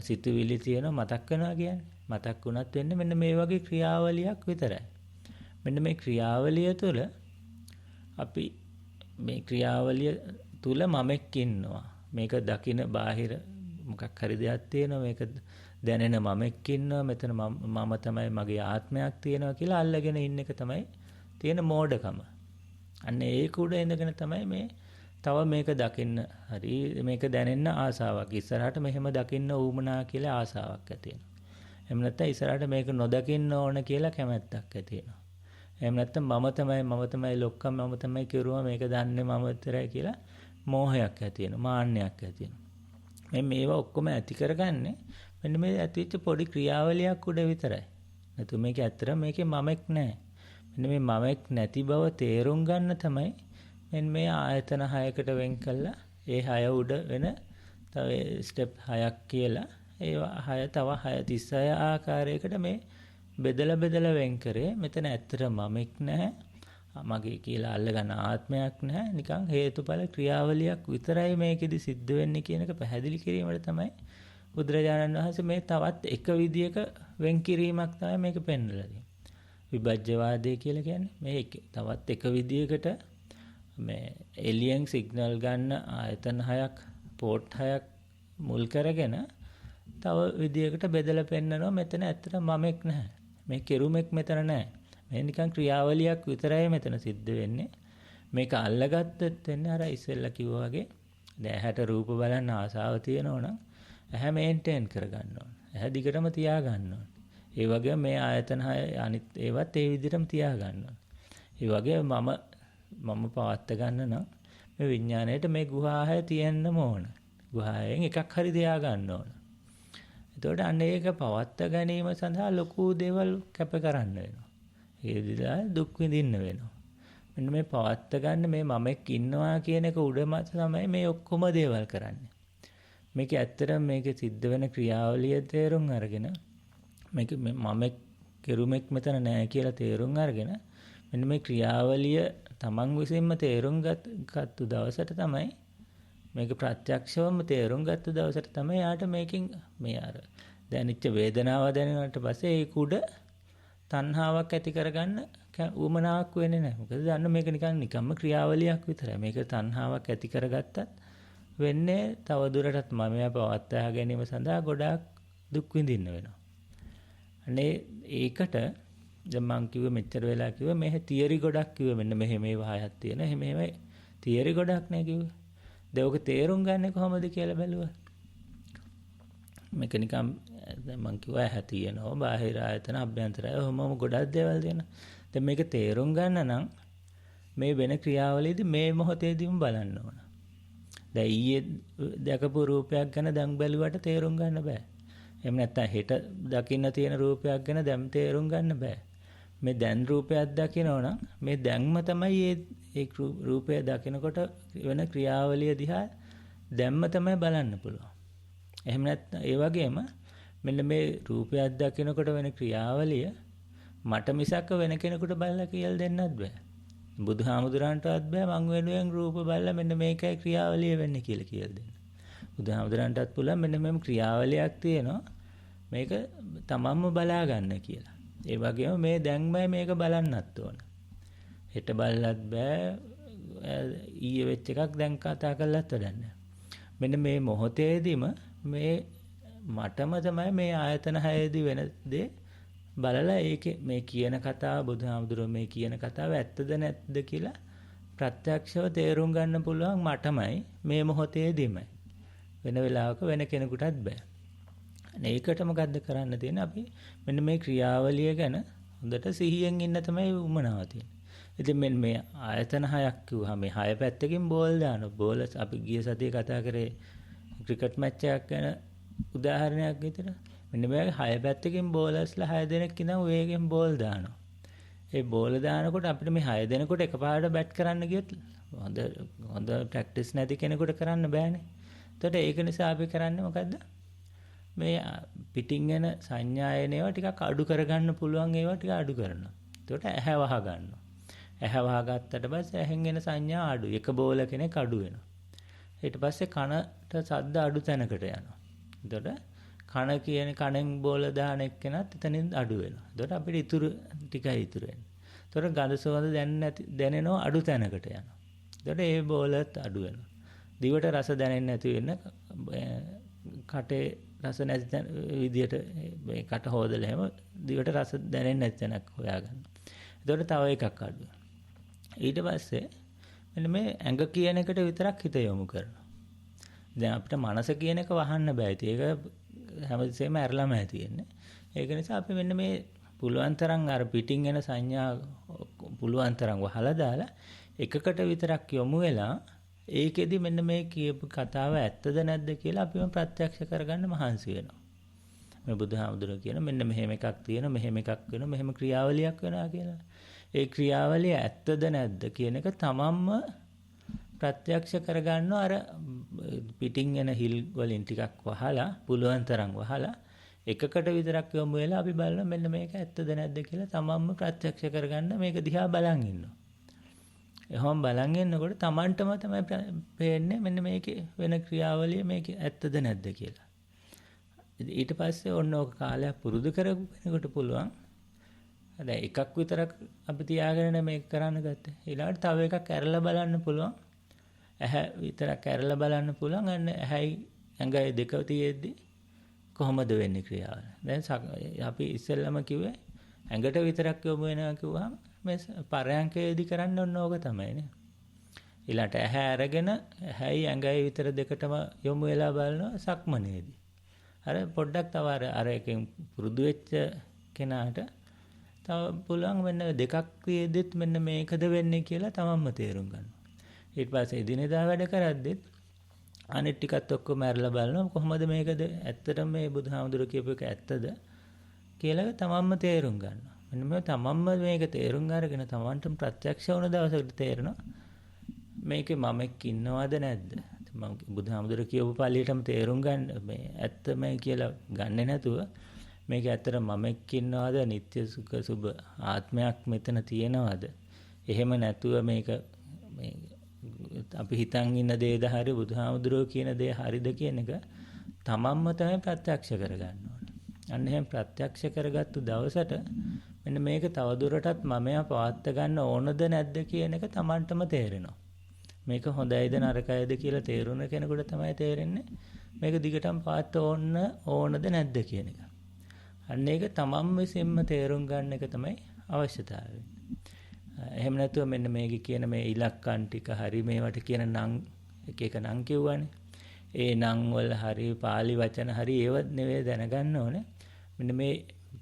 සිතුවිලි තියෙනවා, මතක් වෙනවා කියන්නේ. මතක් වුණත් වෙන්නේ මෙන්න මේ වගේ ක්‍රියාවලියක් විතරයි. මෙන්න මේ ක්‍රියාවලිය තුළ අපි මේ ක්‍රියාවලිය තුළ මමෙක් ඉන්නවා. මේක දකින බාහිර මොකක් හරි දෙයක් තියෙනවා, මේක දැනෙන මමෙක් ඉන්නවා, මෙතන මම තමයි මගේ ආත්මයක් තියෙනවා කියලා අල්ලගෙන ඉන්න එක තමයි තියෙන මෝඩකම. අන්න ඒක උඩ ඉඳගෙන තමයි මේ තව මේක දකින්න හරි මේක දැනෙන්න ආසාවක්. ඉස්සරහට මෙහෙම දකින්න ඌමනා කියලා ආසාවක් ඇති වෙනවා. එහෙම නැත්නම් ඉස්සරහට මේක නොදකින්න ඕන කියලා කැමැත්තක් ඇති වෙනවා. එහෙම නැත්නම් මම තමයි ලොක්කම, මම තමයි කෙරුවා, මේක දන්නේ මම විතරයි කියලා මෝහයක් ඇති වෙනවා, මාන්නයක් ඇති වෙනවා. මේවා ඔක්කොම ඇති කරගන්නේ මෙන්න මේ ඇතිවෙච්ච පොඩි ක්‍රියාවලියක් උඩ විතරයි. නැතු මේක ඇත්තට මේකේ මමෙක් නැහැ. මෙන්න මේ මමෙක් නැති බව තේරුම් ගන්න තමයි මෙන්න මේ ආයතන 6කට වෙන් කළා. ඒ 6 උඩ වෙන තව ස්ටෙප් 6ක් කියලා ඒවා 6 තව 36 ආකාරයකට මේ බෙදලා වෙන් කරේ. මෙතන ඇත්තට මමෙක් නැහැ, මගේ කියලා අල්ලගන්න ආත්මයක් නැහැ. නිකන් හේතුඵල ක්‍රියාවලියක් විතරයි මේකෙදි සිද්ධ වෙන්නේ කියන එක පැහැදිලි කිරීමට තමයි බුදුරජාණන් වහන්සේ මේ තවත් එක විදියක වෙන් කිරීමක් තමයි මේක පෙන්වලා තියෙන්නේ. විභජ්‍යවාදය කියලා කියන්නේ මේ තවත් එක විදියකට මේ එලියෙන් සිග්නල් ගන්න ආයතන 6ක් පෝට් 6ක් මුල් කරගෙන තව විදියකට බෙදලා පෙන්නනවා. මෙතන ඇත්තට මමෙක් නැහැ. මේ කෙරුමෙක් මෙතන නැහැ. මේ නිකන් ක්‍රියාවලියක් විතරයි මෙතන සිද්ධ වෙන්නේ. මේක අල්ලගත්තත් වෙන්නේ අර ඉස්සෙල්ලා කිව්වා වගේ දැන් ඇහැට රූප බලන්න ආසාව තියෙනවා නම් ඇහැ මේන්ටේන් කරගන්න ඕන. ඇහැ දිගටම තියා ගන්න ඕන. ඒ වගේම මේ ආයතන 6 අනිත් ඒවත් ඒ විදිහටම තියා ගන්න ඕන. ඒ වගේ මම පවත්ත ගන්න නම් මේ විඥාණයට මේ ගුහාය තියෙන්නම ඕන. ගුහායෙන් එකක් හරි තියා ගන්න ඕන. එතකොට අන්න ඒක පවත්ත ගැනීම සඳහා ලොකු දේවල් කැප කරන්න වෙනවා. ඒ විදිහට දුක් විඳින්න වෙනවා. මෙන්න මේ පවත්ත ගන්න මේ මමෙක් ඉන්නවා කියන එක උඩමත තමයි මේ ඔක්කොම දේවල් කරන්නේ. මේක ඇත්තටම මේකේ සිද්ධ වෙන ක්‍රියාවලිය තේරුම් අරගෙන මේක මමෙක් කෙරුමෙක් මෙතන නැහැ කියලා තේරුම් අරගෙන මෙන්න මේ ක්‍රියාවලිය තමන් විසින්ම තේරුම් ගත්තු දවසට තමයි මේක ප්‍රත්‍යක්ෂවම තේරුම් ගත්තු දවසට තමයි යාට මේකෙන් මේ අර දැනෙච්ච වේදනාව දැනෙනාට පස්සේ ඒක උඩ තණ්හාවක් ඇති කරගන්න උවමනාවක් වෙන්නේ නැහැ. මොකද දන්න මේක නිකම්ම ක්‍රියාවලියක් විතරයි. මේක තණ්හාවක් ඇති කරගත්තත් වෙන්නේ තව දුරටත් මමයා පවත්වා ගැනීම සඳහා ගොඩාක් දුක් විඳින්න වෙනවා. අනේ ඒකට දැන් මං කිව්වේ මෙච්චර වෙලා කිව්වේ මේ තියරි ගොඩක් කිව්වේ මෙන්න මෙහෙම මේ වහයක් තියෙන. එහෙම තියරි ගොඩක් නේ කිව්වේ. දැන් ඔක තේරුම් ගන්නේ කොහොමද කියලා බැලුවා. මේක නිකම් දැන් මං කිව්වා ඇහැ තියෙනවා, බාහිර ආයතන, අභ්‍යන්තරය ඔහොමම ගොඩක් දේවල් තියෙනවා. දැන් මේක තේරුම් ගන්න නම් මේ වෙන ක්‍රියාවලියේදී මේ මොහොතේදීම බලන්න ඕන. දැන් ඊයේ දැකපු රූපයක් ගැන දැන් බැලුවට තේරුම් ගන්න බෑ. එහෙම නැත්නම් හෙට දකින්න තියෙන රූපයක් ගැන දැන් තේරුම් ගන්න බෑ. මේ දැන් රූපයක් දකිනවා නම් මේ දැන්ම තමයි ඒ රූපය දකිනකොට වෙන ක්‍රියාවලිය දිහා දැන්ම තමයි බලන්න පුළුවන්. එහෙම නැත්නම් ඒ වගේම මෙන්න මේ රූපයක් දකිනකොට වෙන ක්‍රියාවලිය මට මිසක් වෙන කෙනෙකුට බලලා කියලා දෙන්නත් බෑ. බුදුහාමුදුරන්ටවත් බෑ මං වෙනුවෙන් රූප බලලා මෙන්න මේකයි ක්‍රියාවලිය වෙන්නේ කියලා දෙන්න. බුදුහාමුදුරන්ටත් පුළුවන් මෙන්න මෙම ක්‍රියාවලියක් තියෙනවා මේක තමන්ම බලා ගන්න කියලා. ඒ වගේම මේ දැන්මයි මේක බලන්නත් ඕන. හෙට බලලත් බෑ ඊයේ වෙච්ච එකක් දැන් කතා කරලත් වැඩක් නෑ. මෙන්න මේ මොහොතේදීම මේ මටම තමයි මේ ආයතන 6ේදී වෙන දේ බලලා ඒකේ මේ කියන කතාව බුදුහාමුදුරුවෝ මේ කියන කතාව ඇත්තද නැත්ද කියලා ප්‍රත්‍යක්ෂව තේරුම් ගන්න පුළුවන් මටමයි මේ මොහොතේදීමයි. වෙන වෙලාවක වෙන කෙනෙකුටත් බෑ. ඒකට මොකද්ද කරන්න තියෙන්නේ අපි මෙන්න මේ ක්‍රියාවලිය ගැන හොඳට සිහියෙන් ඉන්න තමයි උමනාව තියෙන්නේ. ඉතින් මෙන්න මේ ආයතන 6ක් කිව්වහම මේ 6 පැත්තකින් බෝල් දානවා. බෝල් අපි ගිය සතියේ කතා කරේ ක්‍රිකට් මැච් එකක් ගැන උදාහරණයක් විතර. මෙන්න මේ 6 පැත්තකින් බෝලර්ස්ලා 6 දෙනෙක් ඉඳන් වේගෙන් බෝල් දානවා. ඒ බෝල දානකොට අපිට මේ 6 දෙනෙකුට එකපාරට බැට් කරන්න ගියොත් හොඳ ප්‍රැක්ටිස් නැති කෙනෙකුට කරන්න බෑනේ. එතකොට ඒක නිසා අපි කරන්නේ මොකද්ද? මේ පිටින් එන සංඥා එන ඒවා ටිකක් අඩු කරගන්න පුළුවන් ඒවා ටික අඩු කරනවා. එතකොට ඇහැ වහ ගන්නවා. ඇහැ වහගත්තට පස්සේ ඇහෙන් එන සංඥා අඩු. එක බෝල කෙනෙක් අඩු වෙනවා. ඊට පස්සේ කනට ශබ්ද අඩු තැනකට යනවා. එතකොට කන කියන කණෙන් බෝල දාන එක්කෙනත් එතනින් අඩු වෙනවා. එතකොට අපිට ඉතුරු ටිකයි ඉතුරු වෙන්නේ. එතකොට ගඳ සුවඳ දැනෙනවා අඩු තැනකට යනවා. එතකොට ඒ බෝලත් අඩු වෙනවා. දිවට රස දැනෙන්නේ නැති වෙන කටේ රස නැති විදියට මේ කට හොදලා හැම දිවට රස දැනෙන්නේ නැති තැනක් හොයාගන්න. එතකොට තව එකක් අඩු වෙනවා. ඊට පස්සේ මෙන්න මේ ඇඟ කියන එකට විතරක් හිත යොමු කරනවා. දැන් අපිට මනස කියන එක වහන්න බෑ. ඒක හැමතිස්සෙම ඇරලාමයි තියෙන්නේ. ඒක නිසා අපි මෙන්න මේ පුළුවන් තරම් අර පිටින් එන සංඥා පුළුවන් තරම් වහලා දාලා එකකට විතරක් යොමු වෙලා ඒකෙදි මෙන්න මේ කියපු කතාව ඇත්තද නැද්ද කියලා අපිම ප්‍රත්‍යක්ෂ කරගන්න මහන්සි වෙනවා. මේ බුදුහාමුදුරුවෝ කියන මෙන්න මෙහෙම එකක් තියෙනවා, මෙහෙම එකක් වෙනවා, මෙහෙම ක්‍රියාවලියක් වෙනවා කියලා. ඒ ක්‍රියාවලිය ඇත්තද නැද්ද කියන එක තමන්ම ප්‍රත්‍යක්ෂ කරගන්නවා. අර පිටින් එන හිල් වලින් ටිකක් වහලා පුළුවන් තරම් වහලා එකකට විතරක් යොමු වෙලා අපි බලනවා මෙන්න මේක ඇත්තද නැද්ද කියලා තමන්ම ප්‍රත්‍යක්ෂ කරගන්න මේක දිහා බලන් ඉන්නවා. එහෙනම් බලන් ඉන්නකොට Tamanටම තමයි පේන්නේ මෙන්න මේකේ වෙන ක්‍රියාවලිය මේකේ ඇත්තද නැද්ද කියලා. ඊට පස්සේ ඔන්න ඔක කාලයක් පුරුදු කරපු කෙනෙකුට පුළුවන්. දැන් එකක් විතරක් අපි තියාගෙන මේක කරන්න ගත්තේ. ඊළඟට තව එකක් ඇරලා බලන්න පුළුවන්. ඇහැ විතරක් ඇරලා බලන්න පුළුවන්. අන්න ඇහැයි ඇඟයි දෙක තියෙද්දි කොහොමද වෙන්නේ ක්‍රියාව. දැන් අපි ඉස්සෙල්ලම කිව්වේ ඇඟට විතරක් යොමු වෙනවා කිව්වහම මේ පරයන්කේදී කරන්න ඕන ඕක තමයි නේ. ඊළඟට ඇහැ අරගෙන ඇහැයි ඇඟයි විතර දෙකටම යොමු වෙලා බලනවා සක්මනේදී. අර පොඩ්ඩක් තව අර එකෙන් පුරුදු වෙච්ච කෙනාට තව පුළුවන් මෙන්න දෙකක් තියෙද්දිත් මෙන්න මේකද වෙන්නේ කියලා තමන්ම තේරුම් ගන්නවා. ඊට පස්සේ දිනදා වැඩ කරද්දිත් අනිත් ටිකත් ඔක්කොම ඇරලා බලනවා කොහොමද මේකද ඇත්තටම මේ බුදුහාමුදුරුවෝ කියපු එක ඇත්තද කියලා තමන්ම තේරුම් ගන්නවා. මෙන්න මේ තමන්ම මේක තේරුම් අරගෙන තමන්ටම ප්‍රත්‍යක්ෂ වුණ දවසකට තේරෙනවා මේකේ මමෙක් ඉන්නවද නැද්ද? මම බුදුහාමුදුරුවෝ කියපු පළියටම තේරුම් ගන්න මේ ඇත්තමයි කියලා ගන්නෙ නැතුව මේක ඇත්තට මමෙක් ඉන්නවද නිත්‍ය සුඛ සුබ ආත්මයක් මෙතන තියෙනවද? එහෙම නැතුව මේක මේ අපි හිතන් ඉන්න දේද හරි බුදුහාමුදුරුවෝ කියන දේ හරිද කියන එක තමන්ම තමයි ප්‍රත්‍යක්ෂ කරගන්න ඕනේ. අන්න එහෙම ප්‍රත්‍යක්ෂ කරගත්තු දවසට මෙන්න මේක තවදුරටත් මමයා පවත්ත ගන්න ඕනද නැද්ද කියන එක තමන්ටම තේරෙනවා. මේක හොඳයිද නරකයිද කියලා තේරුණ කෙනෙකුට තමයි තේරෙන්නේ මේක දිගටම පවත්ත ඕනද නැද්ද කියන එක. අන්න ඒක තමන් විසින්ම තේරුම් ගන්න එක තමයි අවශ්‍යතාවය. එහෙම නැතුව මෙන්න මේක කියන මේ ඉලක්කම් ටික හරි මේවට කියන නම් එක නම් කිව්වනේ. ඒ නම් වල හරි පාලි වචන හරි ඒව නෙවෙයි දැනගන්න ඕනේ. මෙන්න මේ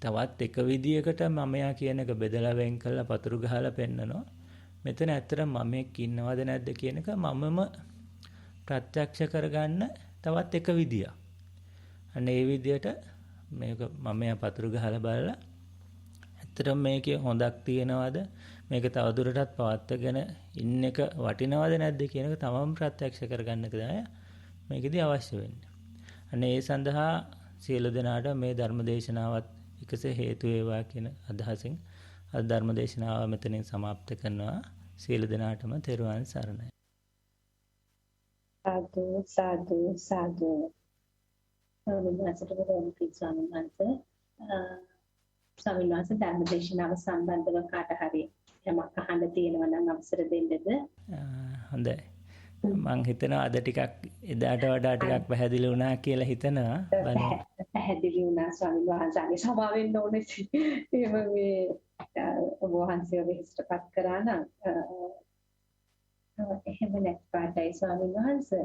තවත් එක විදියකට මමයා කියන එක බෙදලා වෙන් කරලා පතුරු ගහලා පෙන්නනවා. මෙතන ඇත්තට මමෙක් ඉන්නවද නැද්ද කියන එක මමම ප්‍රත්‍යක්ෂ කරගන්න තවත් එක විදියක්. අන්න ඒ විදියට මේක මමයා පතුරු ගහලා බලලා ඇත්තටම මේකේ හොඳක් තියෙනවද මේක තවදුරටත් පවත්වාගෙන ඉන්න එක වටිනවද නැද්ද කියන එක තමම ප්‍රත්‍යක්ෂ කරගන්න එක තමයි මේකෙදි අවශ්‍ය වෙන්නේ. අන්න ඒ සඳහා සියලු දෙනාට මේ ධර්ම දේශනාවත් එකසේ හේතු වේවා කියන අදහසින් අද ධර්ම දේශනාව මෙතනින් સમાપ્ત කරනවා. සියලු දෙනාටම තෙරුවන් සරණයි. සාදු සාදු සාදු. ස්වාමීන් වහන්සේ ධර්ම දේශනාව සම්බන්ධව කාට හරි යමක් අහන්න තියෙනවා නම් අවසර දෙන්නද? හොඳයි. මම හිතනවා අද ටිකක් එදාට වඩා ටිකක් පැහැදිලි වුණා කියලා හිතනවා. බලන්න. පැහැදිලි වුණා ස්වාමීන් වහන්සේගේ සභාව වෙන්න ඕනේ. එහෙම මේ ඔබ වහන්සේව විස්තරපත් කරා නම් එහෙම නැත්නම් ස්වාමීන් වහන්සේ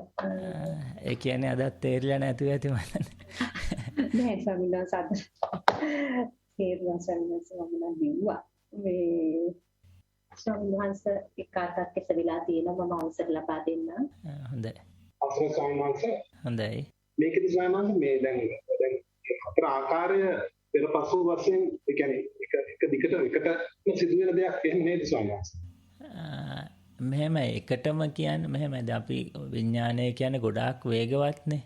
ඒ කියන්නේ අදත් තේරිලා නැතුව ඇති මම. නෑ ස්වාමීන් වහන්සේ අද තේරුම් ගන්න බිව්වා. මේ ස්වාමීන් වහන්සේ එකාටත් එසවිලා තියෙනවා මම අවසර ලබා දෙන්නම්. හොඳයි. අවසර ස්වාමීන් වහන්සේ. හොඳයි. මේකදී ස්වාමීන් වහන්සේ මේ දැන් හතර ආකාරය පෙර පසු වශයෙන් ඒ කියන්නේ එක දිගට එකටම සිදුවෙන දෙයක් එහෙම නේද ස්වාමීන් වහන්සේ? මෙහෙම එකටම කියන්නේ මෙහෙමද අපි විඥානය කියන්නේ ගොඩාක් වේගවත්නේ.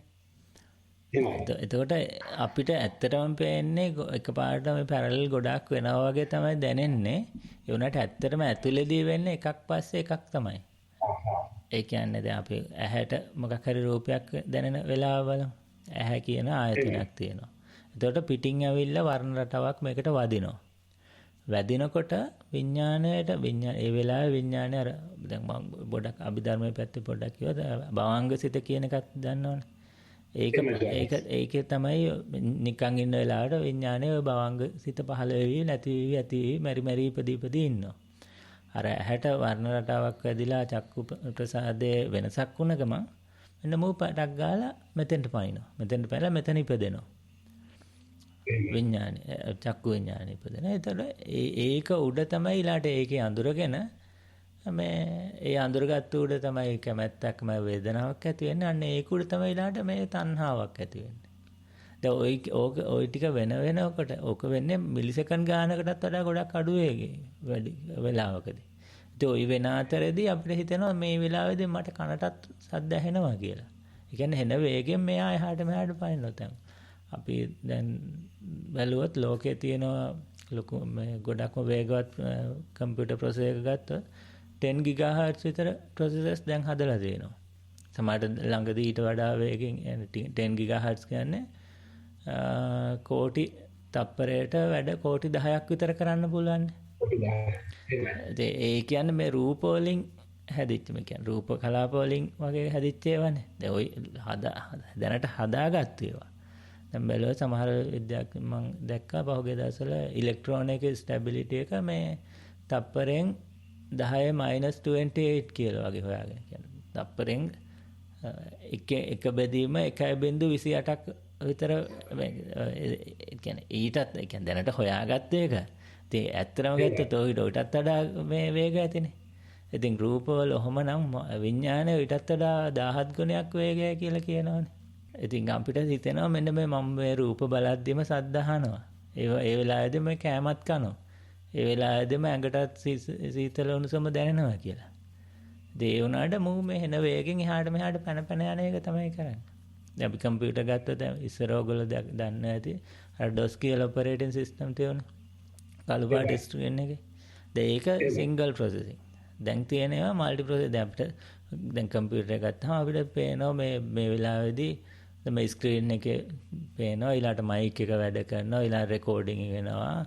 එතකොට අපිට ඇත්තටම පේන්නේ එකපාරට මේ පැරලල් ගොඩාක් වෙනවා වගේ තමයි දැනෙන්නේ. ඒ වුණාට ඇත්තටම ඇතුළේදී වෙන්නේ එකක් පස්සේ එකක් තමයි. ඒ කියන්නේ දැන් අපි ඇහැට මොකක් හරි රූපයක් දැනෙන වෙලාව බලමු. ඇහැ කියන ආයතනයක් තියෙනවා. එතකොට පිටින් ඇවිල්ලා වර්ණ රටාවක් මේකට වදිනවා. වැදිනකොට විඥාණයට ඒ වෙලාවේ විඥාණය අර දැන් මම පොඩක් අභිධර්මයේ පැත්තේ පොඩක් කිව්වා භවංග සිත කියන එකත් දන්නවනේ. ඒකේ තමයි නිකන් ඉන්න වෙලාවට විඥාණය භවංග සිත පහළ වෙවි නැති වෙවි ඇති වෙවි මෙරි මෙරි ඉපදී ඉන්නවා. අර ඇහැට වර්ණ රටාවක් වැදිලා චක්කු ප්‍රසාදයේ වෙනසක් වුණ ගමන් මෙන්න මූ පටක් ගාලා මෙතෙන්ට පනිනවා. මෙතෙන්ට පැනලා මෙතන ඉපදෙනවා. විඥානය චක්කු විඥානය ඉපදෙන. ඒතකොට ඒක උඩ තමයි ඊළාට ඒකේ අඳුරගෙන මේ ඒ අඳුරගත්තු උඩ තමයි කැමැත්තක්ම වේදනාවක් ඇති වෙන්නේ. අන්න ඒක උඩ තමයි ඊළාට මේ තණ්හාවක් ඇති වෙන්නේ. දැන් ওই ටික වෙනකොට ඕක වෙන්නේ මිලිසෙකන්ඩ් ගානකටත් වඩා ගොඩක් අඩු වැඩි වෙලාවකදී. ඉතින් ওই වෙන අතරේදී අපිට හිතෙනවා මේ වෙලාවේදී මට කනටත් සද්ද ඇහෙනවා කියලා. ඒ කියන්නේ හෙන වේගෙන් මෙහා එහාට මෙහාට පනිනවා දැන්. අපි දැන් බැලුවොත් ලෝකයේ තියෙන ලොකු මේ ගොඩක්ම වේගවත් කම්පියුටර් ප්‍රොසෙසර් එක ගත්තොත් 10 GHz විතර processors දැන් හදලා තියෙනවා. සමහරට ළඟදී ඊට වඩා වේගෙන් 10 GHz කියන්නේ කෝටි තප්පරයට වැඩ කෝටි 10ක් විතර කරන්න පුළුවන්. ඒ කියන්නේ මේ රූප වලින් හැදිච්ච මේ කියන්නේ රූප කලාප වලින් වගේ හැදිච්ච ඒවානේ. දැන් ඔය දැනට හදාගත්ත ඒවා. දැන් බැලුවා සමහර විද්‍යාවක් මම දැක්කා පහුගිය දවස්වල ඉලෙක්ට්‍රෝන එකේ ස්ටැබිලිටි එක මේ තප්පරෙන් 10 -28 කියලා වගේ හොයාගෙන කියන්නේ. තප්පරෙන් එක බෙදීම 1.28ක් විතර කියන්නේ ඊටත් ඒ කියන්නේ දැනට හොයාගත්ත එක. ඉතින් ඇත්තටම ගත්තොත් ඔයිටත් වඩා මේ වේගය ඇතිනේ. ඉතින් රූපවල ඔහොමනම් විඥානය ඊටත් වඩා 17 ගුණයක් වේගය කියලා කියනවනේ. ඉතින් අපිට හිතෙනවා මෙන්න මම මේ රූප බලද්දිම සද්ද අහනවා. ඒ වෙලාවේදී මේ කෑමත් කනවා. ඒ වෙලාවේදීම ඇඟටත් සීතල උණුසුම දැනෙනවා කියලා. ඒ වුණාට මූ මේ එන වේගෙන් එහාට මෙහාට පැන යන එක තමයි කරන්නේ. දැන් අපි කම්පියුටර් ගත්තොත් ඉස්සර ඔයගොල්ලෝ දන්න ඇති අර DOS කියලා ඔපරේටින් සිස්ටම් තියෙනවා. කළු පාට ස්ක්‍රීන් එකේ. දැන් ඒක සිංගල් ප්‍රොසෙසින්. දැන් තියෙනවා මල්ටි ප්‍රොසෙස්. දැන් කම්පියුටර් එක ගත්තාම අපිට පේනවා මේ වෙලාවේදී මේ ස්ක්‍රීන් එකේ පේනවා ඊළාට මයික් එක වැඩ කරනවා ඊළාට රෙකෝඩින් වෙනවා.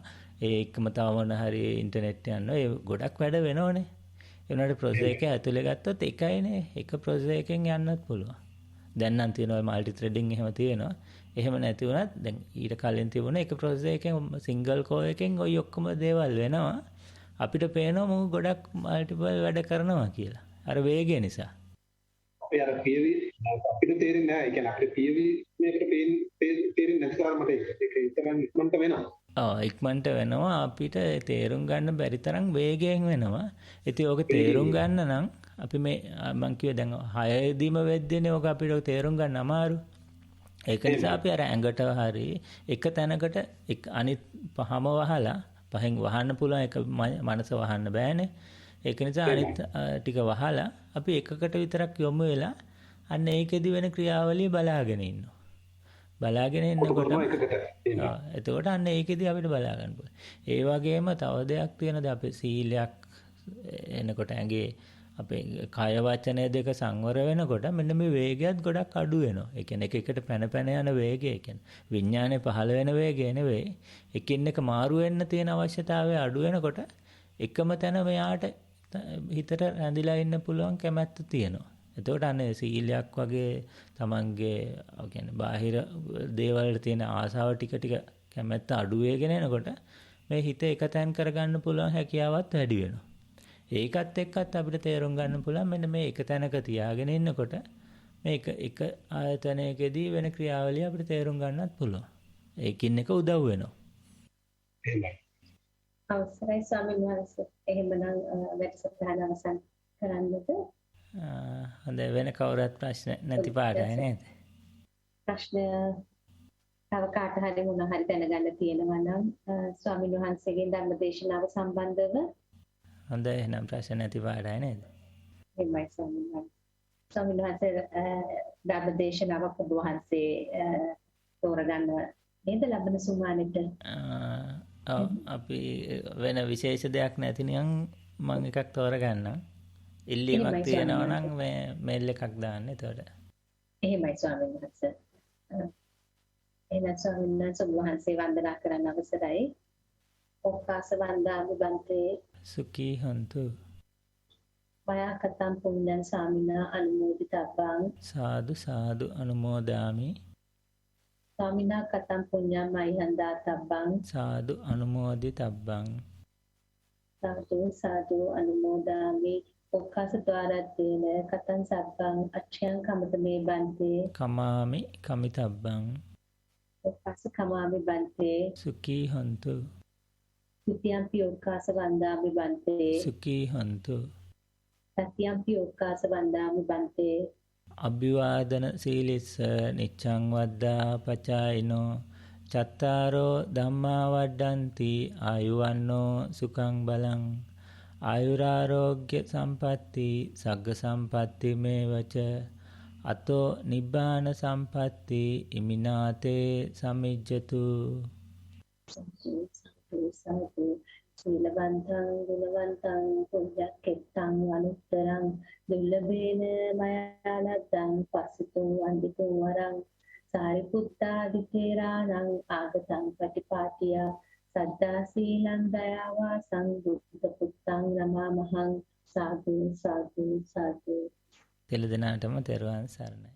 ඒ එක්කම තව මොන හරි ඉන්ටර්නෙට් යනවා. ඒ ගොඩක් වැඩ වෙනවනේ. ඒ උනාට ප්‍රොසෙස් එක ඇතුලේ ගත්තොත් එකයිනේ. එක ප්‍රොසෙස් එකෙන් යන්නත් පුළුවන්. දැන් නම් තියෙනවා মালටි ත්‍රෙඩින් එහෙම තියෙනවා. එහෙම නැති වුණත් දැන් ඊට කලින් තිබුණ එක ප්‍රොසෙස් එකෙන් සිංගල් කෝ එකෙන් ওই ඔක්කොම දේවල් වෙනවා. අපිට පේනවා මොකද ගොඩක් මල්ටිපල් වැඩ කරනවා කියලා. අර වේගය නිසා. අපි අර පියවි අපිට තේරෙන්නේ නැහැ. ඒ කියන්නේ අපිට පියවි මේකට තේරෙන්නේ නැති කාරණා මට ඒක ඉතන ඉක්මනට වෙනවා. ඉක්මනට වෙනවා අපිට තේරුම් ගන්න බැරි තරම් වේගයෙන් වෙනවා. ඉතින් ඕක තේරුම් ගන්න නම් අපි මේ මං කිව්වේ දැන් 6 දීම වෙද්දීනේ ඕක අපිට තේරුම් ගන්න අමාරු. ඒක නිසා අපි අර ඇඟට හරි එක තැනකට අනිත් පහම වහලා පහෙන් වහන්න පුළුවන් එක මනස වහන්න බෑනේ. ඒක නිසා අනිත් ටික වහලා අපි එකකට විතරක් යොමු වෙලා අන්න ඒකෙදි වෙන ක්‍රියාවලිය බලාගෙන ඉන්නවා. බලාගෙන ඉන්නකොට එතකොට අන්න ඒකෙදි අපිට බලා ගන්න පුළුවන්. ඒ වගේම තව දෙයක් තියෙනවා අපේ සීලයක් එනකොට ඇඟේ අපේ කය වචනය දෙක සංවර වෙනකොට මෙන්න මේ වේගයත් ගොඩක් අඩු වෙනවා. ඒ කියන්නේ එකට පැන යන වේගය කියන්නේ විඥානේ පහළ වෙන වේගය නෙවෙයි. එකින් එක මාරු වෙන්න තියෙන අවශ්‍යතාවය අඩු වෙනකොට එකම තැන මෙයාට හිතට රැඳිලා ඉන්න පුළුවන් කැමැත්ත තියෙනවා. එතකොට අනේ සීලයක් වගේ තමන්ගේ කියන්නේ බාහිර දේවල් වල තියෙන ආසාව ටික කැමැත්ත අඩු වෙගෙන එනකොට මේ හිත එක තැන් කරගන්න පුළුවන් හැකියාවත් වැඩි වෙනවා. ඒකත් එක්කත් අපිට තේරුම් ගන්න පුළුවන් මෙන්න මේ එක තැනක තියාගෙන ඉන්නකොට මේක එක ආයතනයකදී වෙන ක්‍රියාවලිය අපිට තේරුම් ගන්නත් පුළුවන්. ඒකින් එක උදව් වෙනවා. එහෙමයි. අවසරයි ස්වාමීන් වහන්සේ. එහෙමනම් වැඩසටහන අවසන් කරන්නද? හොඳයි වෙන කවුරුත් ප්‍රශ්න නැති පාඩයි නේද? ප්‍රශ්න තව කාට හරි මොන හරි දැනගන්න තියෙනවා නම් ස්වාමීන් වහන්සේගේ ධර්ම දේශනාව සම්බන්ධව හොඳයි එහෙනම් ප්‍රශ්න නැති පාඩයි නේද? එහෙමයි ස්වාමීන් වහන්සේ. ස්වාමීන් වහන්සේ ධර්ම දේශනාව ඔබ වහන්සේ තෝරගන්න නේද ලබන සුමානෙට? අපි වෙන විශේෂ දෙයක් නැති නිකන් මම එකක් තෝරගන්නම්. ඉල්ලීමක් තියෙනවා නම් මේ මේල් එකක් දාන්න එතකොට. එහෙමයි ස්වාමීන් වහන්සේ. එහෙනම් ස්වාමීන් වහන්සේ වහන්සේ වන්දනා කරන්න අවසරයි. ඔක්කාස වන්දාමි බන්තේ සුඛී හොන්තු. මයා කතම් පුඤ්ඤං සාමිනා අනුමෝදිතබ්බං සාදු සාදු අනුමෝදාමි. සාමිනා කතම් පුඤ්ඤං මයිහන්දාතබ්බං සාදු අනුමෝදිතබ්බං. සාදු සාදු අනුමෝදාමි. ඔක්කාස ద్వාරත්තේන කතං සබ්බං අච්ඡයං කමතමේ බන්තේ කමාමි කමිතබ්බං. ඔක්කාස කමාමි බන්තේ සුඛී හොන්තු. සුඛියම්පි ඔක්කාස වන්දාමි බන්තේ සුඛී හොන්තු. සත්‍යම්පි ඔක්කාස වන්දාමි බන්තේ. අභිවාදන සීලිස්ස නිච්ඡං වද්දා පචායිනෝ චත්තාරෝ ධම්මා වඩ්ඩಂತಿ ආයුවන්නෝ සුඛං බලං ආයුරාෝග්‍ය සම්පatti සග්ග සම්පatti මේවච අතෝ නිබ්බාන සම්පatti ඉමිනාතේ සමිජ්ජතු. සීලවන්තං ගුණවන්තං පුඤ්ඤක්ඛෙත්තං අනුත්තරං දුර්ලභේන මයාලද්දං පස්සිතෝ වන්දිතෝ වරං සාරිපුත්තාදි තේරාණං ආගතං පටිපාටිය සද්දා සීලං දයාවා සංබුද්ධ පුත්තං නමාමහං සාදු සාදු සාදු. තෙල දෙනාටම තෙරුවන් සරණයි.